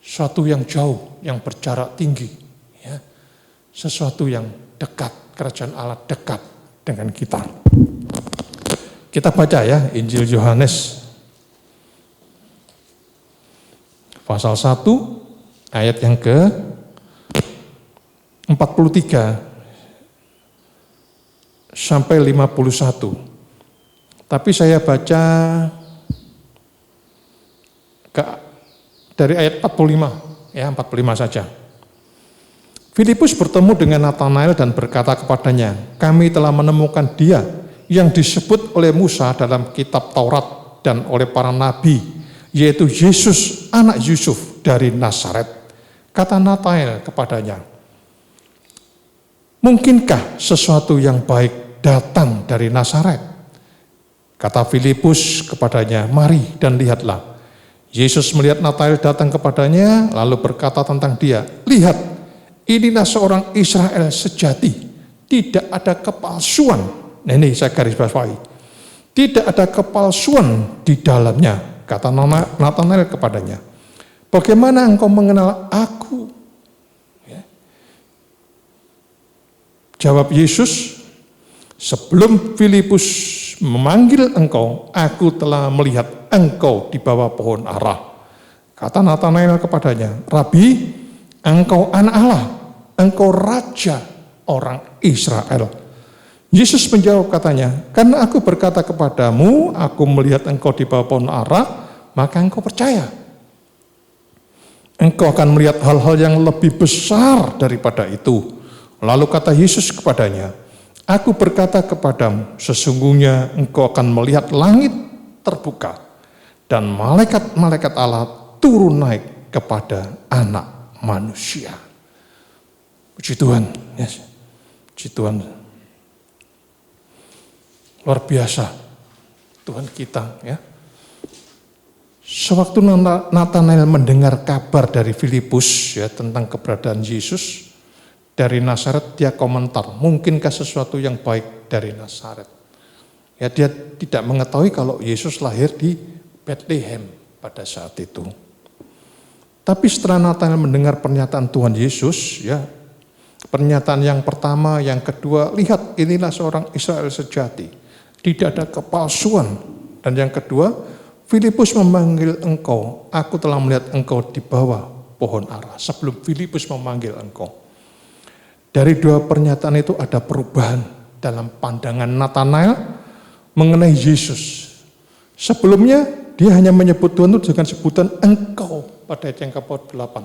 Speaker 3: sesuatu yang jauh, yang berjarak tinggi, ya. Sesuatu yang dekat, kerajaan Allah dekat dengan kita. Kita baca, ya, Injil Yohanes pasal 1 ayat yang ke 43 sampai 51. Tapi saya baca dari ayat 45, ya, 45 saja. Filipus bertemu dengan Natanael dan berkata kepadanya, "Kami telah menemukan Dia yang disebut oleh Musa dalam kitab Taurat dan oleh para nabi, yaitu Yesus anak Yusuf dari Nazaret." Kata Natanael kepadanya, "Mungkinkah sesuatu yang baik datang dari Nazaret?" Kata Filipus kepadanya, "Mari dan lihatlah." Yesus melihat Natanael datang kepadanya, lalu berkata tentang dia, "Lihat, inilah seorang Israel sejati, tidak ada kepalsuan." Nah, ini saya garis bawahi. Tidak ada kepalsuan di dalamnya, kata Natanael kepadanya. "Bagaimana engkau mengenal aku?" Ya. Jawab Yesus, "Sebelum Filipus memanggil engkau, aku telah melihat engkau di bawah pohon ara." Kata Natanael kepadanya, "Rabi, engkau anak Allah, engkau raja orang Israel." Yesus menjawab katanya, "Karena aku berkata kepadamu, aku melihat engkau di bawah pohon ara, maka engkau percaya. Engkau akan melihat hal-hal yang lebih besar daripada itu." Lalu kata Yesus kepadanya, "Aku berkata kepadamu, sesungguhnya engkau akan melihat langit terbuka dan malaikat-malaikat Allah turun naik kepada anak manusia. Puji Tuhan, yes. Puji Tuhan. Luar biasa Tuhan kita, ya. Sewaktu Natanael mendengar kabar dari Filipus ya tentang keberadaan Yesus dari Nazaret, dia komentar, mungkinkah sesuatu yang baik dari Nazaret? Ya, dia tidak mengetahui kalau Yesus lahir di Bethlehem pada saat itu. Tapi setelah Natanael mendengar pernyataan Tuhan Yesus, ya, pernyataan yang pertama, yang kedua, lihat inilah seorang Israel sejati. Tidak ada kepalsuan. Dan yang kedua, Filipus memanggil engkau, aku telah melihat engkau di bawah pohon ara. Sebelum Filipus memanggil engkau. Dari dua pernyataan itu ada perubahan dalam pandangan Natanael mengenai Yesus. Sebelumnya dia hanya menyebut Tuhan itu dengan sebutan engkau pada ayat yang ke-8.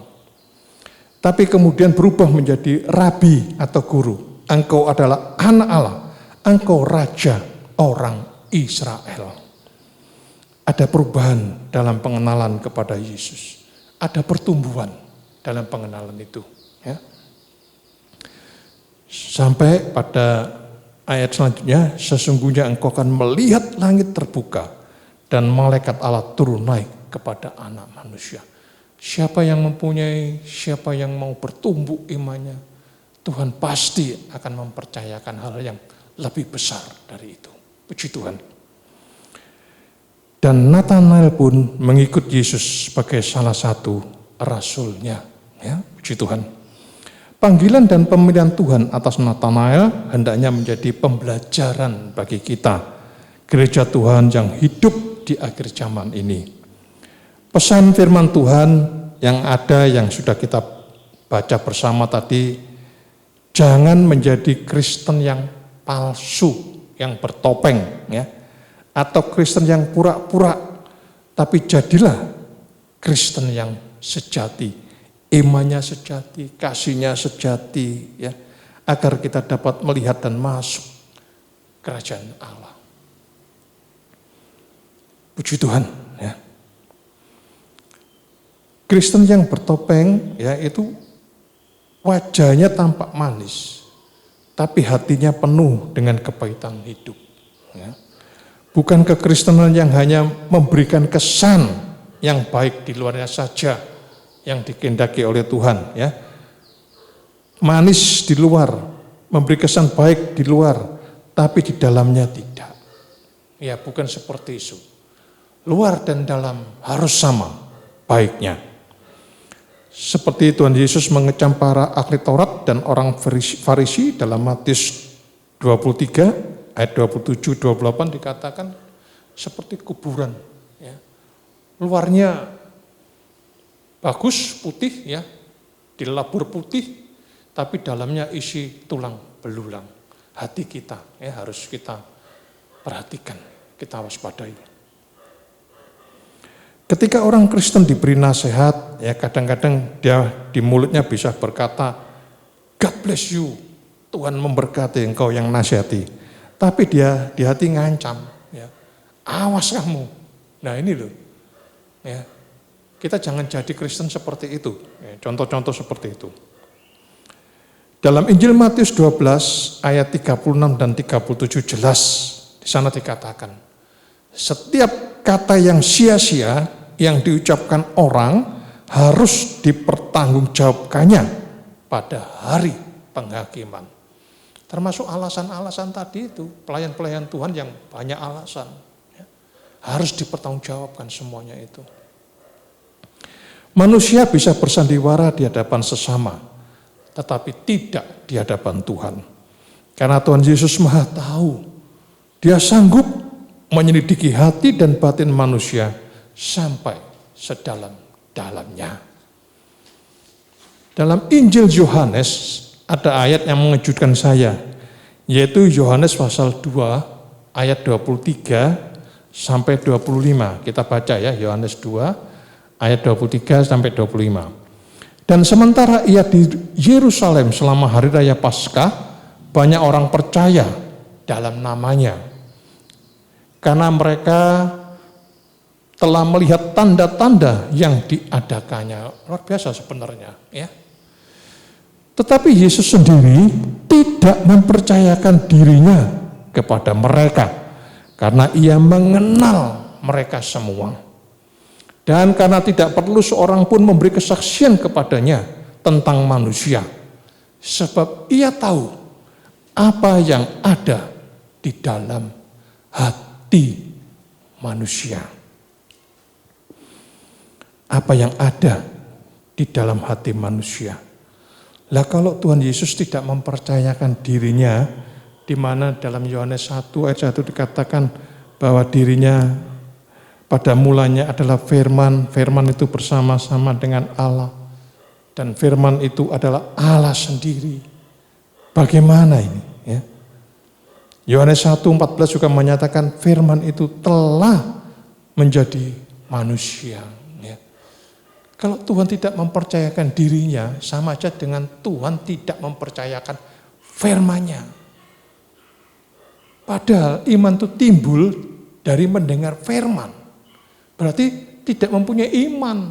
Speaker 3: Tapi kemudian berubah menjadi rabi atau guru. Engkau adalah anak Allah, engkau raja orang Israel. Ada perubahan dalam pengenalan kepada Yesus. Ada pertumbuhan dalam pengenalan itu. Ya. Sampai pada ayat selanjutnya, sesungguhnya engkau akan melihat langit terbuka dan malaikat Allah turun naik kepada anak manusia. Siapa yang mempunyai, siapa yang mau bertumbuh imannya, Tuhan pasti akan mempercayakan hal yang lebih besar dari itu. Puji Tuhan. Dan Natanael pun mengikut Yesus sebagai salah satu rasulnya. Ya, puji Tuhan. Panggilan dan pemilihan Tuhan atas Natanael hendaknya menjadi pembelajaran bagi kita, gereja Tuhan yang hidup di akhir zaman ini. Pesan firman Tuhan yang ada, yang sudah kita baca bersama tadi, jangan menjadi Kristen yang palsu, yang bertopeng, ya, atau Kristen yang pura-pura, tapi jadilah Kristen yang sejati, imannya sejati, kasihnya sejati, ya, agar kita dapat melihat dan masuk kerajaan Allah. Puji Tuhan, ya. Kristen yang bertopeng, ya, itu wajahnya tampak manis, tapi hatinya penuh dengan kepahitan hidup. Ya. Bukan kekristenan yang hanya memberikan kesan yang baik di luarnya saja, yang dikehendaki oleh Tuhan. Ya. Manis di luar, memberi kesan baik di luar, tapi di dalamnya tidak. Ya, bukan seperti itu. Luar dan dalam harus sama baiknya. Seperti Tuhan Yesus mengecam para ahli Taurat dan orang Farisi dalam Matius 23 ayat 27-28 dikatakan seperti kuburan. Ya. Luarnya bagus, putih, ya, dilabur putih, tapi dalamnya isi tulang belulang. Hati kita, ya, harus kita perhatikan, kita waspadai. Ketika orang Kristen diberi nasihat, ya, kadang-kadang dia di mulutnya bisa berkata, God bless you, Tuhan memberkati engkau yang nasihati. Tapi dia di hati ngancam, ya, awas kamu. Nah ini loh, ya, kita jangan jadi Kristen seperti itu. Ya, contoh-contoh seperti itu. Dalam Injil Matius 12 ayat 36 dan 37 jelas, di sana dikatakan, setiap kata yang sia-sia yang diucapkan orang harus dipertanggungjawabkannya pada hari penghakiman. Termasuk alasan-alasan tadi itu, pelayan-pelayan Tuhan yang banyak alasan. Ya, harus dipertanggungjawabkan semuanya itu. Manusia bisa bersandiwara di hadapan sesama, tetapi tidak di hadapan Tuhan. Karena Tuhan Yesus Maha tahu, Dia sanggup menyelidiki hati dan batin manusia sampai sedalam-dalamnya. Dalam Injil Yohanes ada ayat yang mengejutkan saya, yaitu Yohanes pasal 2 ayat 23 sampai 25. Kita baca ya, Yohanes 2 ayat 23 sampai 25. Dan sementara ia di Yerusalem selama hari raya Paskah, banyak orang percaya dalam namanya. Karena mereka telah melihat tanda-tanda yang diadakannya. Luar biasa sebenarnya, ya. Tetapi Yesus sendiri tidak mempercayakan dirinya kepada mereka karena ia mengenal mereka semua. Dan karena tidak perlu seorang pun memberi kesaksian kepadanya tentang manusia, sebab ia tahu apa yang ada di dalam hati manusia. Apa yang ada di dalam hati manusia. Lah kalau Tuhan Yesus tidak mempercayakan dirinya, di mana dalam Yohanes 1 ayat 1 dikatakan bahwa dirinya pada mulanya adalah firman, firman itu bersama-sama dengan Allah, dan firman itu adalah Allah sendiri. Bagaimana ini? Ya. Yohanes 1:14 juga menyatakan firman itu telah menjadi manusia. Ya. Kalau Tuhan tidak mempercayakan dirinya, sama aja dengan Tuhan tidak mempercayakan firman-Nya. Padahal iman itu timbul dari mendengar firman. Berarti tidak mempunyai iman.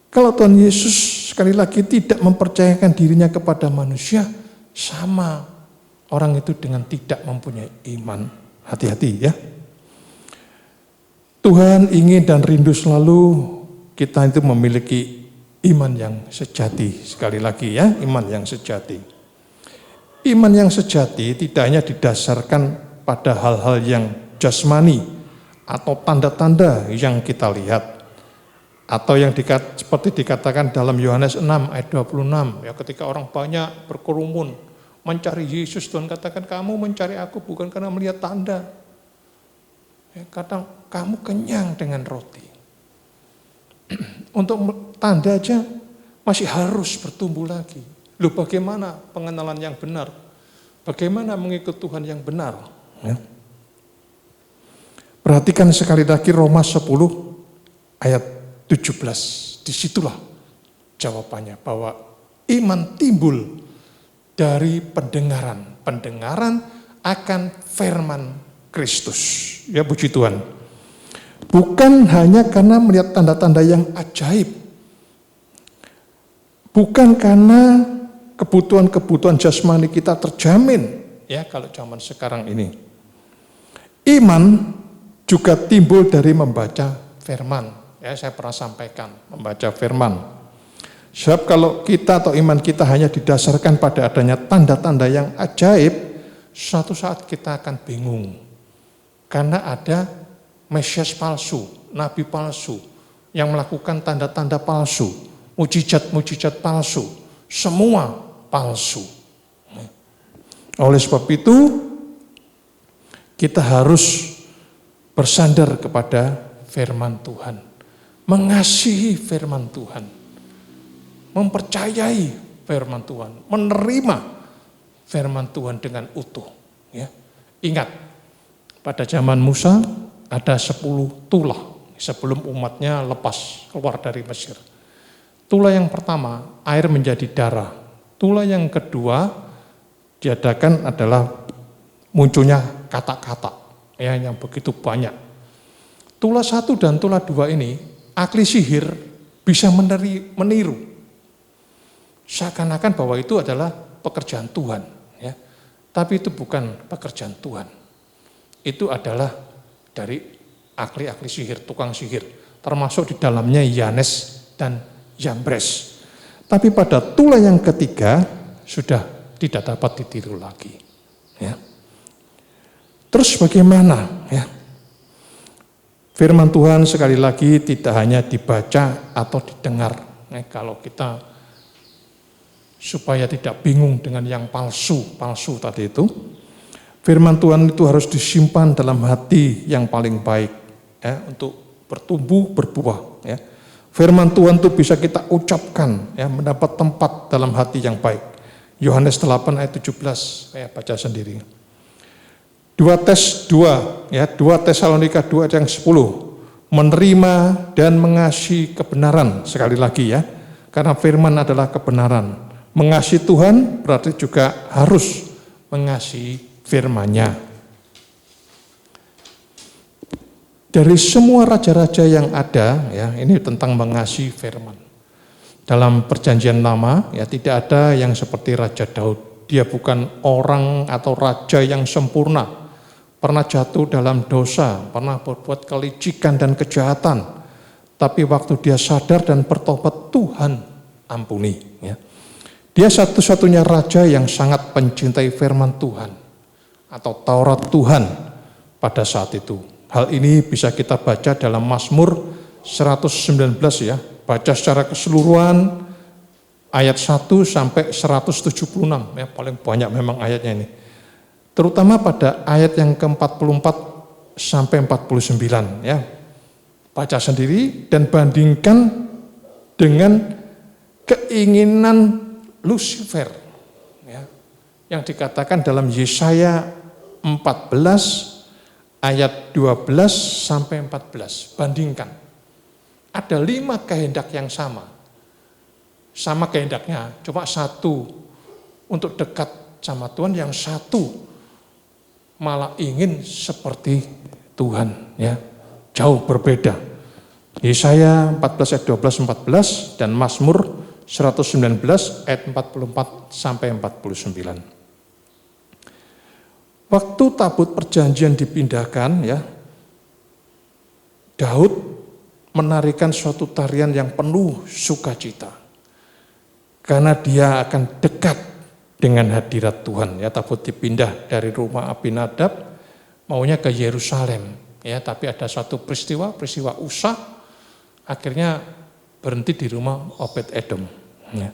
Speaker 3: Kalau Tuhan Yesus sekali lagi tidak mempercayakan dirinya kepada manusia, sama orang itu dengan tidak mempunyai iman. Hati-hati ya. Tuhan ingin dan rindu selalu kita itu memiliki iman yang sejati. Sekali lagi ya, iman yang sejati. Iman yang sejati tidak hanya didasarkan pada hal-hal yang jasmani atau tanda-tanda yang kita lihat, atau yang seperti dikatakan dalam Yohanes 6 ayat 26, ya, ketika orang banyak berkerumun mencari Yesus, Tuhan katakan kamu mencari aku bukan karena melihat tanda, ya, karena kamu kenyang dengan roti. Untuk tanda aja masih harus bertumbuh lagi. Loh, bagaimana pengenalan yang benar? Bagaimana mengikut Tuhan yang benar? Ya. Perhatikan sekali lagi Roma 10 ayat 17. Disitulah jawabannya, bahwa iman timbul dari pendengaran. Pendengaran akan firman Kristus. Ya, puji Tuhan. Bukan hanya karena melihat tanda-tanda yang ajaib. Bukan karena kebutuhan-kebutuhan jasmani kita terjamin. Ya, kalau zaman sekarang ini. Iman juga timbul dari membaca firman. Ya, saya pernah sampaikan, membaca firman. Sebab kalau kita atau iman kita hanya didasarkan pada adanya tanda-tanda yang ajaib, suatu saat kita akan bingung. Karena ada Mesias palsu, nabi palsu, yang melakukan tanda-tanda palsu, mujizat-mujizat palsu, semua palsu. Oleh sebab itu, kita harus bersandar kepada firman Tuhan, mengasihi firman Tuhan, mempercayai firman Tuhan, menerima firman Tuhan dengan utuh. Ya. Ingat, pada zaman Musa ada 10 tulah sebelum umatnya lepas keluar dari Mesir. Tulah yang pertama, air menjadi darah. Tulah yang kedua, diadakan adalah munculnya kata-kata ya, yang begitu banyak. Tulah 1 dan tulah 2 ini, ahli sihir bisa meniru. Seakan-akan bahwa itu adalah pekerjaan Tuhan. Ya. Tapi itu bukan pekerjaan Tuhan. Itu adalah dari ahli-ahli sihir, tukang sihir. Termasuk di dalamnya Yanes dan Yambres. Tapi pada tulah yang ketiga, sudah tidak dapat ditiru lagi. Ya. Terus bagaimana? Ya. Firman Tuhan sekali lagi tidak hanya dibaca atau didengar. Kalau kita supaya tidak bingung dengan yang palsu tadi itu, firman Tuhan itu harus disimpan dalam hati yang paling baik, ya, untuk bertumbuh berbuah. Ya. Firman Tuhan itu bisa kita ucapkan, ya, mendapat tempat dalam hati yang baik. Yohanes 8 ayat 17, saya baca sendiri. 2 Tesalonika 2 ayat yang 10, menerima dan mengasihi kebenaran, sekali lagi ya, karena firman adalah kebenaran. Mengasihi Tuhan berarti juga harus mengasihi firman-Nya. Dari semua raja-raja yang ada, ya, ini tentang mengasihi firman. Dalam perjanjian lama, ya, tidak ada yang seperti Raja Daud. Dia bukan orang atau raja yang sempurna, pernah jatuh dalam dosa, pernah berbuat kelicikan dan kejahatan. Tapi waktu dia sadar dan bertobat, Tuhan ampuni. Ya. Dia satu-satunya raja yang sangat mencintai firman Tuhan atau Taurat Tuhan pada saat itu. Hal ini bisa kita baca dalam Mazmur 119 ya, baca secara keseluruhan ayat 1 sampai 176 ya, paling banyak memang ayatnya ini. Terutama pada ayat yang ke-44 sampai 49 ya. Baca sendiri dan bandingkan dengan keinginan Lucifer ya, yang dikatakan dalam Yesaya 14 ayat 12 sampai 14. Bandingkan. Ada 5 kehendak yang sama. Sama kehendaknya, cuma satu untuk dekat sama Tuhan, yang satu malah ingin seperti Tuhan ya. Jauh berbeda. Yesaya 14 ayat 12-14 dan Mazmur 119 ayat 44 sampai 49. Waktu tabut perjanjian dipindahkan ya, Daud menarikan suatu tarian yang penuh sukacita. Karena dia akan dekat dengan hadirat Tuhan ya. Tabut dipindah dari rumah Abinadab maunya ke Yerusalem. Ya, tapi ada satu peristiwa Usa, akhirnya berhenti di rumah Obed-Edom. Ya.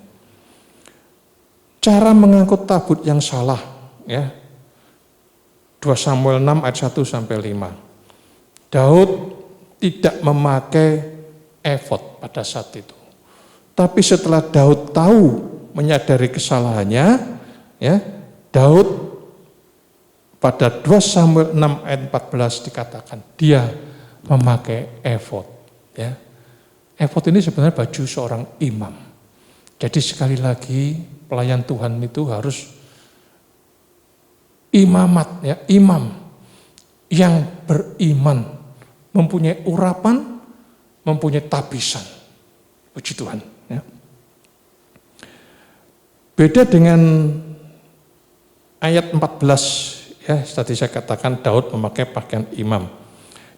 Speaker 3: Cara mengangkut tabut yang salah, ya. 2 Samuel 6 ayat 1 sampai 5. Daud tidak memakai efod pada saat itu. Tapi setelah Daud tahu, menyadari kesalahannya, ya, Daud pada 2 Samuel 6 ayat 14 dikatakan dia memakai efod. Ya. Efod ini sebenarnya baju seorang imam. Jadi sekali lagi pelayan Tuhan itu harus imamat, ya, imam yang beriman, mempunyai urapan, mempunyai tabisan. Puji Tuhan. Ya. Beda dengan ayat 14. Ya, tadi saya katakan Daud memakai pakaian imam.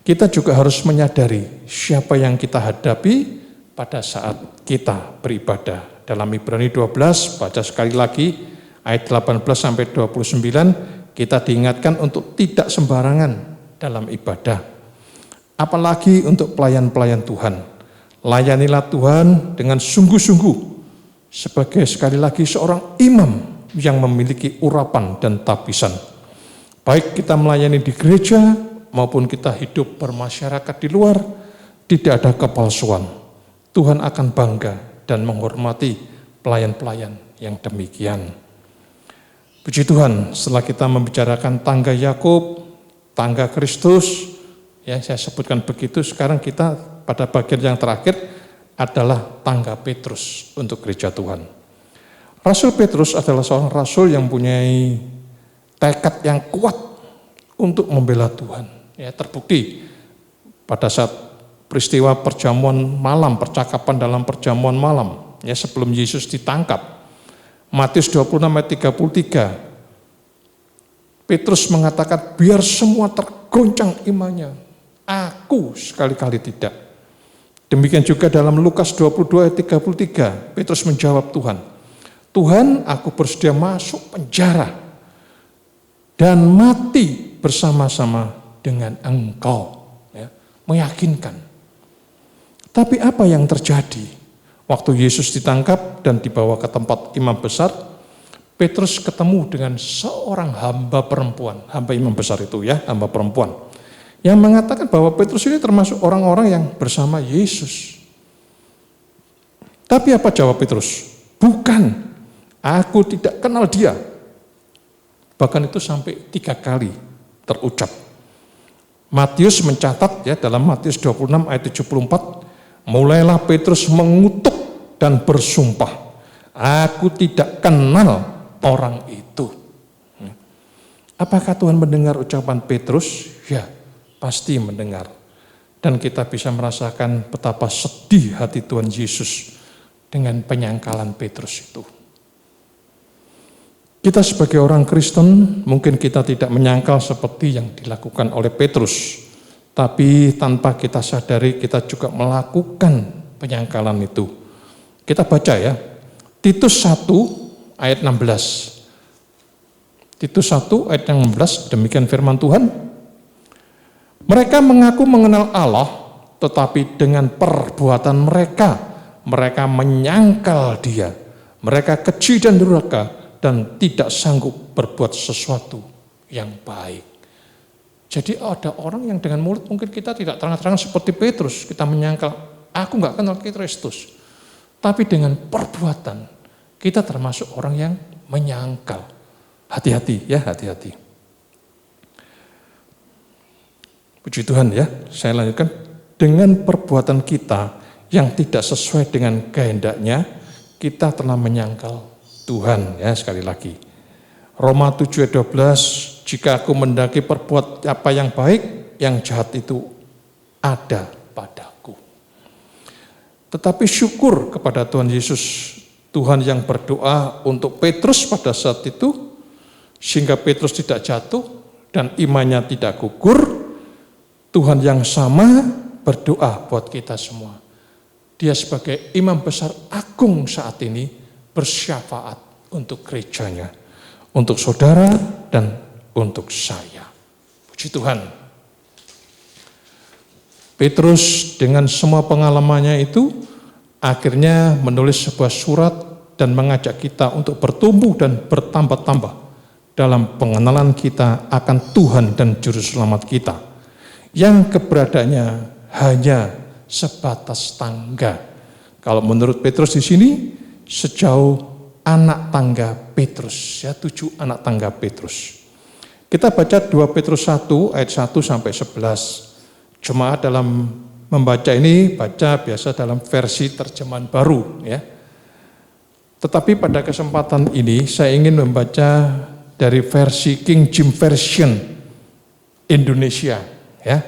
Speaker 3: Kita juga harus menyadari siapa yang kita hadapi pada saat kita beribadah. Dalam Ibrani 12, baca sekali lagi, ayat 18 sampai 29, kita diingatkan untuk tidak sembarangan dalam ibadah. Apalagi untuk pelayan-pelayan Tuhan. Layanilah Tuhan dengan sungguh-sungguh, sebagai sekali lagi seorang imam yang memiliki urapan dan tabisan. Baik kita melayani di gereja maupun kita hidup bermasyarakat di luar, tidak ada kepalsuan. Tuhan akan bangga dan menghormati pelayan-pelayan yang demikian. Puji Tuhan, setelah kita membicarakan tangga Yakub, tangga Kristus, ya saya sebutkan begitu, sekarang kita pada bagian yang terakhir adalah tangga Petrus untuk gereja Tuhan. Rasul Petrus adalah seorang rasul yang mempunyai tekad yang kuat untuk membela Tuhan. Ya, terbukti pada saat peristiwa perjamuan malam, percakapan dalam perjamuan malam, ya sebelum Yesus ditangkap. Matius 26 ayat 33. Petrus mengatakan, biar semua tergoncang imannya, aku sekali-kali tidak. Demikian juga dalam Lukas 22 ayat 33, Petrus menjawab Tuhan, aku bersedia masuk penjara dan mati bersama-sama dengan engkau. Ya, meyakinkan. Tapi apa yang terjadi? Waktu Yesus ditangkap dan dibawa ke tempat imam besar, Petrus ketemu dengan seorang hamba perempuan, hamba imam besar itu ya, hamba perempuan, yang mengatakan bahwa Petrus ini termasuk orang-orang yang bersama Yesus. Tapi apa jawab Petrus? Bukan, aku tidak kenal dia. Bahkan itu sampai 3 kali terucap. Matius mencatat ya dalam Matius 26 ayat 74, mulailah Petrus mengutuk dan bersumpah, aku tidak kenal orang itu. Apakah Tuhan mendengar ucapan Petrus? Ya, pasti mendengar. Dan kita bisa merasakan betapa sedih hati Tuhan Yesus dengan penyangkalan Petrus itu. Kita sebagai orang Kristen, mungkin kita tidak menyangkal seperti yang dilakukan oleh Petrus. Tapi tanpa kita sadari, kita juga melakukan penyangkalan itu. Kita baca ya, Titus 1 ayat 16. Titus 1 ayat 16, demikian firman Tuhan. Mereka mengaku mengenal Allah, tetapi dengan perbuatan mereka menyangkal Dia. Mereka keji dan durhaka dan tidak sanggup berbuat sesuatu yang baik. Jadi ada orang yang dengan mulut mungkin kita tidak terang-terangan seperti Petrus, kita menyangkal, aku nggak kenal Kristus. Tapi dengan perbuatan, kita termasuk orang yang menyangkal. Hati-hati ya, hati-hati. Puji Tuhan ya, saya lanjutkan. Dengan perbuatan kita yang tidak sesuai dengan kehendaknya, kita telah menyangkal Tuhan ya, sekali lagi. Roma 7 ayat 12, jika aku mendaki perbuat apa yang baik, yang jahat itu ada padaku. Tetapi syukur kepada Tuhan Yesus, Tuhan yang berdoa untuk Petrus pada saat itu, sehingga Petrus tidak jatuh dan imannya tidak gugur. Tuhan yang sama berdoa buat kita semua. Dia sebagai imam besar agung saat ini bersyafaat untuk gerejanya, untuk saudara dan untuk saya. Puji Tuhan. Petrus dengan semua pengalamannya itu akhirnya menulis sebuah surat dan mengajak kita untuk bertumbuh dan bertambah-tambah dalam pengenalan kita akan Tuhan dan Juru Selamat kita, yang keberadaannya hanya sebatas tangga. Kalau menurut Petrus di sini, sejauh anak tangga Petrus, ya 7 anak tangga Petrus. Kita baca 2 Petrus 1 ayat 1 sampai 11. Jemaat dalam membaca ini baca biasa dalam versi terjemahan baru ya. Tetapi pada kesempatan ini saya ingin membaca dari versi King James Version Indonesia ya.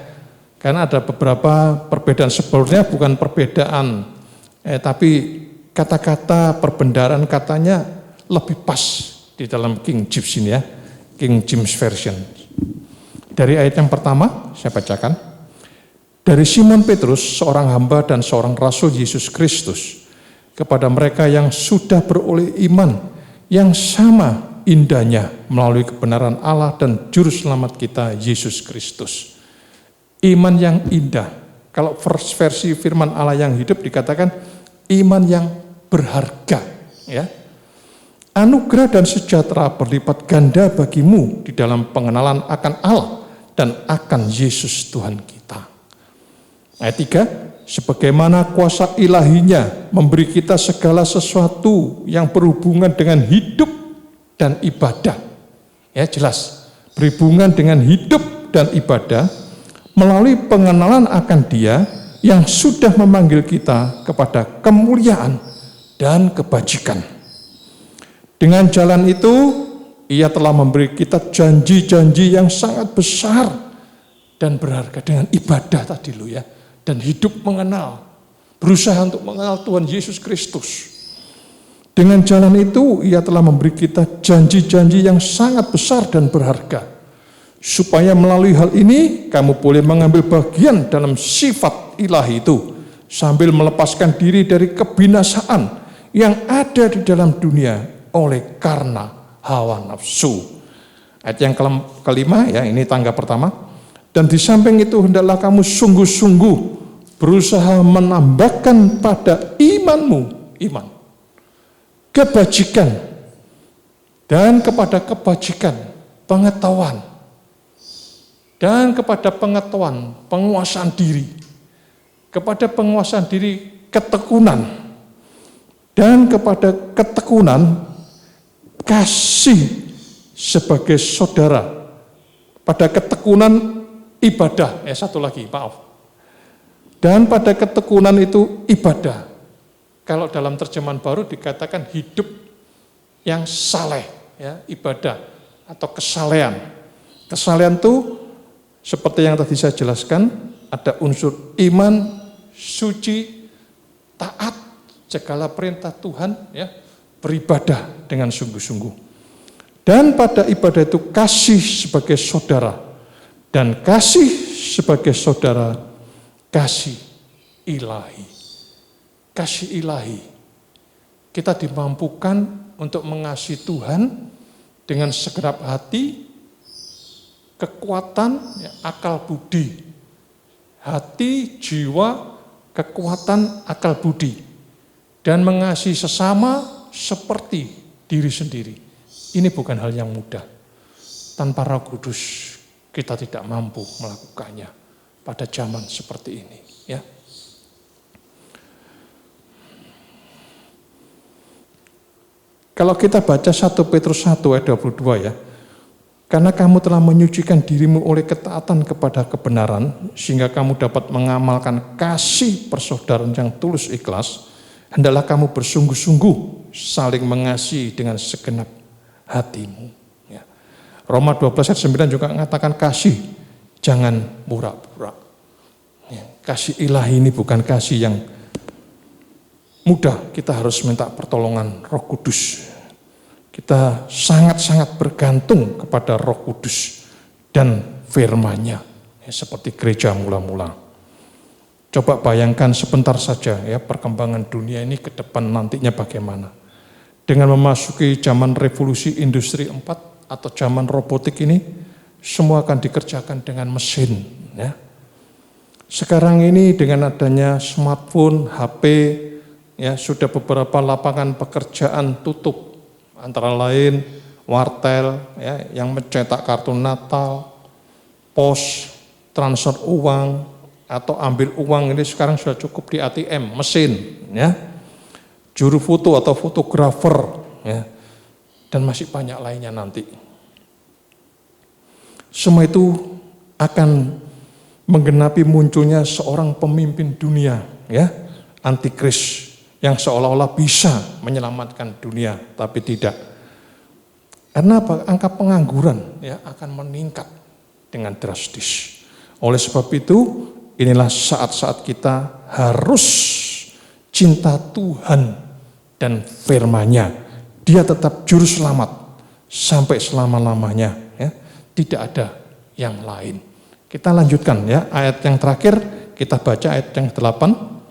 Speaker 3: Karena ada beberapa perbedaan, sebelumnya bukan perbedaan tapi kata-kata perbendaharaan katanya lebih pas di dalam King James ini ya, King James Version. Dari ayat yang pertama saya bacakan. Dari Simon Petrus, seorang hamba dan seorang rasul Yesus Kristus, kepada mereka yang sudah beroleh iman yang sama indahnya melalui kebenaran Allah dan Juru Selamat kita Yesus Kristus. Iman yang indah. Kalau versi firman Allah yang hidup dikatakan iman yang berharga. Ya. Anugerah dan sejahtera berlipat ganda bagimu di dalam pengenalan akan Allah dan akan Yesus Tuhan kita. Ayat 3, sebagaimana kuasa ilahinya memberi kita segala sesuatu yang berhubungan dengan hidup dan ibadah. Ya jelas, berhubungan dengan hidup dan ibadah melalui pengenalan akan Dia yang sudah memanggil kita kepada kemuliaan dan kebajikan. Dengan jalan itu, Ia telah memberi kita janji-janji yang sangat besar dan berharga dengan ibadah tadi lo ya. Dan hidup mengenal, berusaha untuk mengenal Tuhan Yesus Kristus. Dengan jalan itu, Ia telah memberi kita janji-janji yang sangat besar dan berharga. Supaya melalui hal ini, kamu boleh mengambil bagian dalam sifat ilahi itu, sambil melepaskan diri dari kebinasaan yang ada di dalam dunia oleh karena hawa nafsu. Ayat yang kelima, ya ini tangga pertama. Dan di samping itu hendaklah kamu sungguh-sungguh berusaha menambahkan pada imanmu, iman, kebajikan, dan kepada kebajikan, pengetahuan, dan kepada pengetahuan, penguasaan diri, kepada penguasaan diri, ketekunan, dan kepada ketekunan, kasih sebagai saudara, pada ketekunan, ibadah, satu lagi, maaf. Dan pada ketekunan itu ibadah. Kalau dalam terjemahan baru dikatakan hidup yang saleh, ya, ibadah atau kesalehan. Kesalehan itu seperti yang tadi saya jelaskan, ada unsur iman, suci, taat, segala perintah Tuhan, ya, beribadah dengan sungguh-sungguh. Dan pada ibadah itu kasih sebagai saudara, dan kasih sebagai saudara, kasih ilahi. Kasih ilahi. Kita dimampukan untuk mengasihi Tuhan dengan segenap hati, kekuatan, ya, akal budi. Hati, jiwa, kekuatan, akal budi. Dan mengasihi sesama seperti diri sendiri. Ini bukan hal yang mudah. Tanpa Roh Kudus kita tidak mampu melakukannya pada zaman seperti ini, ya. Kalau kita baca 1 Petrus 1 ayat 22, ya. Karena kamu telah menyucikan dirimu oleh ketaatan kepada kebenaran, sehingga kamu dapat mengamalkan kasih persaudaraan yang tulus ikhlas, hendaklah kamu bersungguh-sungguh saling mengasihi dengan segenap hatimu. Ya. Roma 12 ayat 9 juga mengatakan kasih, jangan pura-pura. Ya. Kasih ilahi ini bukan kasih yang mudah, kita harus minta pertolongan Roh Kudus. Kita sangat-sangat bergantung kepada Roh Kudus dan firman-Nya, ya, seperti gereja mula-mula. Coba bayangkan sebentar saja, ya, perkembangan dunia ini ke depan nantinya bagaimana. Dengan memasuki zaman revolusi industri 4 atau zaman robotik ini, semua akan dikerjakan dengan mesin, ya. Sekarang ini dengan adanya smartphone, HP, ya, sudah beberapa lapangan pekerjaan tutup. Antara lain wartel, ya, yang mencetak kartu Natal, pos, transfer uang, atau ambil uang ini sekarang sudah cukup di ATM, mesin, ya. Juru foto atau fotografer, ya. Dan masih banyak lainnya nanti. Semua itu akan menggenapi munculnya seorang pemimpin dunia, ya, antikris, yang seolah-olah bisa menyelamatkan dunia, tapi tidak. Karena apa? Angka pengangguran, ya, akan meningkat dengan drastis. Oleh sebab itu, inilah saat-saat kita harus cinta Tuhan dan firman-Nya. Dia tetap juru selamat sampai selama-lamanya, ya. Tidak ada yang lain. Kita lanjutkan, ya, ayat yang terakhir, kita baca ayat yang 8.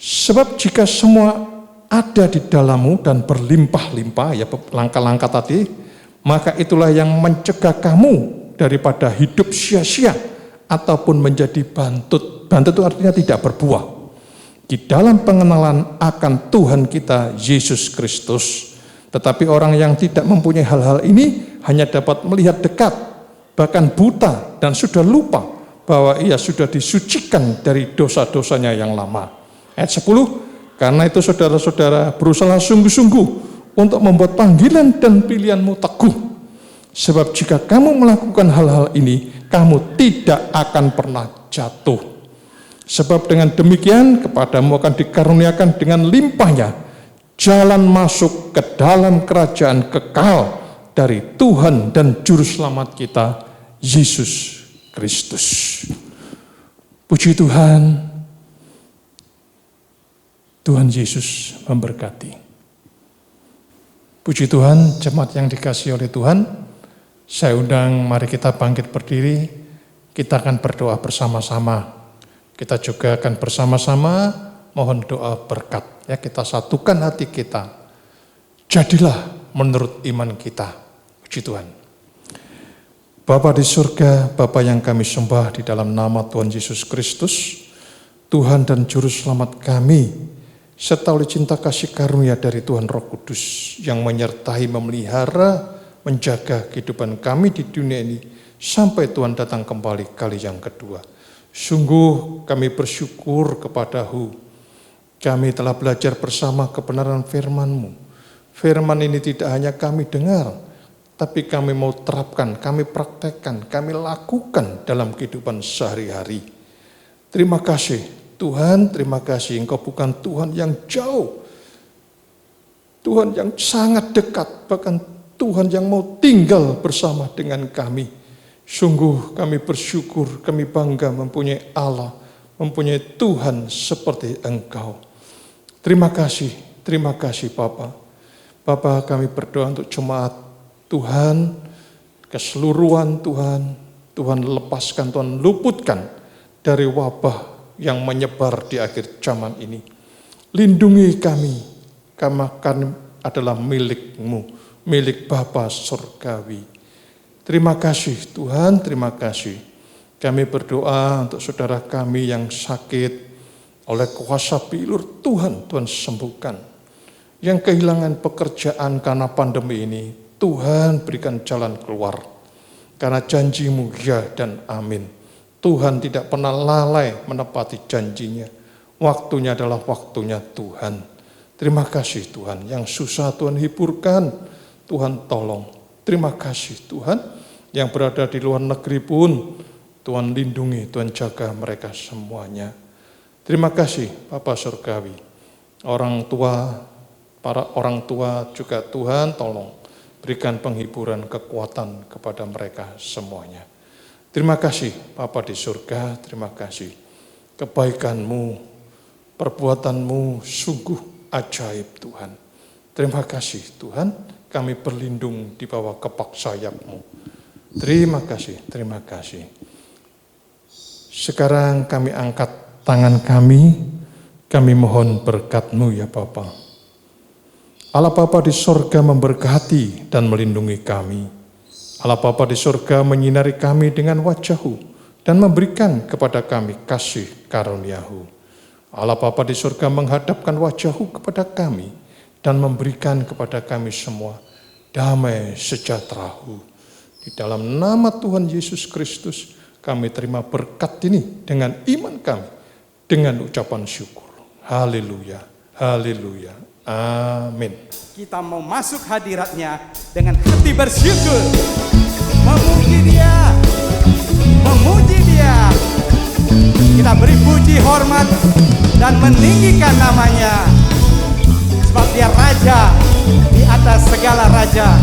Speaker 3: Sebab jika semua ada di dalammu dan berlimpah-limpah, ya, langkah-langkah tadi, maka itulah yang mencegah kamu daripada hidup sia-sia ataupun menjadi bantut. Bantut itu artinya tidak berbuah. Di dalam pengenalan akan Tuhan kita Yesus Kristus. Tetapi orang yang tidak mempunyai hal-hal ini hanya dapat melihat dekat, bahkan buta dan sudah lupa bahwa ia sudah disucikan dari dosa-dosanya yang lama. Ayat 10, karena itu saudara-saudara berusaha sungguh-sungguh untuk membuat panggilan dan pilihanmu teguh. Sebab jika kamu melakukan hal-hal ini, kamu tidak akan pernah jatuh. Sebab dengan demikian kepadamu akan dikaruniakan dengan limpahnya jalan masuk ke dalam kerajaan kekal dari Tuhan dan Juru Selamat kita, Yesus Kristus. Puji Tuhan. Tuhan Yesus memberkati. Puji Tuhan, jemaat yang dikasihi oleh Tuhan, saya undang mari kita bangkit berdiri, kita akan berdoa bersama-sama. Kita juga akan bersama-sama mohon doa berkat. Ya, kita satukan hati kita. Jadilah menurut iman kita. Puji Tuhan. Bapa di surga, Bapa yang kami sembah di dalam nama Tuhan Yesus Kristus, Tuhan dan Juru Selamat kami, serta oleh cinta kasih karunia dari Tuhan Roh Kudus yang menyertai, memelihara, menjaga kehidupan kami di dunia ini sampai Tuhan datang kembali kali yang kedua. Sungguh kami bersyukur kepadamu. Kami telah belajar bersama kebenaran firman-Mu. Firman ini tidak hanya kami dengar, tapi kami mau terapkan, kami praktekkan, kami lakukan dalam kehidupan sehari-hari. Terima kasih Tuhan, terima kasih Engkau bukan Tuhan yang jauh, Tuhan yang sangat dekat, bahkan Tuhan yang mau tinggal bersama dengan kami. Sungguh kami bersyukur, kami bangga mempunyai Allah, mempunyai Tuhan seperti Engkau. Terima kasih Bapa. Bapa, kami berdoa untuk jemaat Tuhan, keseluruhan Tuhan lepaskan, Tuhan luputkan dari wabah yang menyebar di akhir zaman ini. Lindungi kami adalah milik-Mu, milik Bapa Surgawi. Terima kasih Tuhan, terima kasih. Kami berdoa untuk saudara kami yang sakit oleh kuasa pilur Tuhan sembuhkan. Yang kehilangan pekerjaan karena pandemi ini, Tuhan berikan jalan keluar. Karena janji-Mu ya dan amin. Tuhan tidak pernah lalai menepati janjinya. Waktunya adalah waktunya Tuhan. Terima kasih Tuhan, yang susah Tuhan hiburkan, Tuhan tolong. Terima kasih Tuhan, yang berada di luar negeri pun Tuhan lindungi, Tuhan jaga mereka semuanya. Terima kasih Bapa Surgawi. Para orang tua juga Tuhan tolong berikan penghiburan, kekuatan kepada mereka semuanya. Terima kasih Bapa di surga, terima kasih. Kebaikan-Mu, perbuatan-Mu sungguh ajaib Tuhan. Terima kasih Tuhan, kami berlindung di bawah kepak sayap-Mu. Terima kasih, terima kasih. Sekarang kami angkat tangan kami mohon berkat-Mu ya Bapa. Allah Bapa di surga memberkati dan melindungi kami. Allah Bapa di surga menyinari kami dengan wajah-Mu dan memberikan kepada kami kasih karunia-Mu. Allah Bapa di surga menghadapkan wajah-Mu kepada kami dan memberikan kepada kami semua damai sejahtera-Mu. Di dalam nama Tuhan Yesus Kristus kami terima berkat ini dengan iman kami, dengan ucapan syukur. Haleluya, haleluya, amin.
Speaker 4: Kita mau masuk hadirat-Nya dengan hati bersyukur, memuji Dia, memuji Dia. Kita beri puji, hormat, dan meninggikan nama-Nya. Sebab Dia Raja di atas segala raja.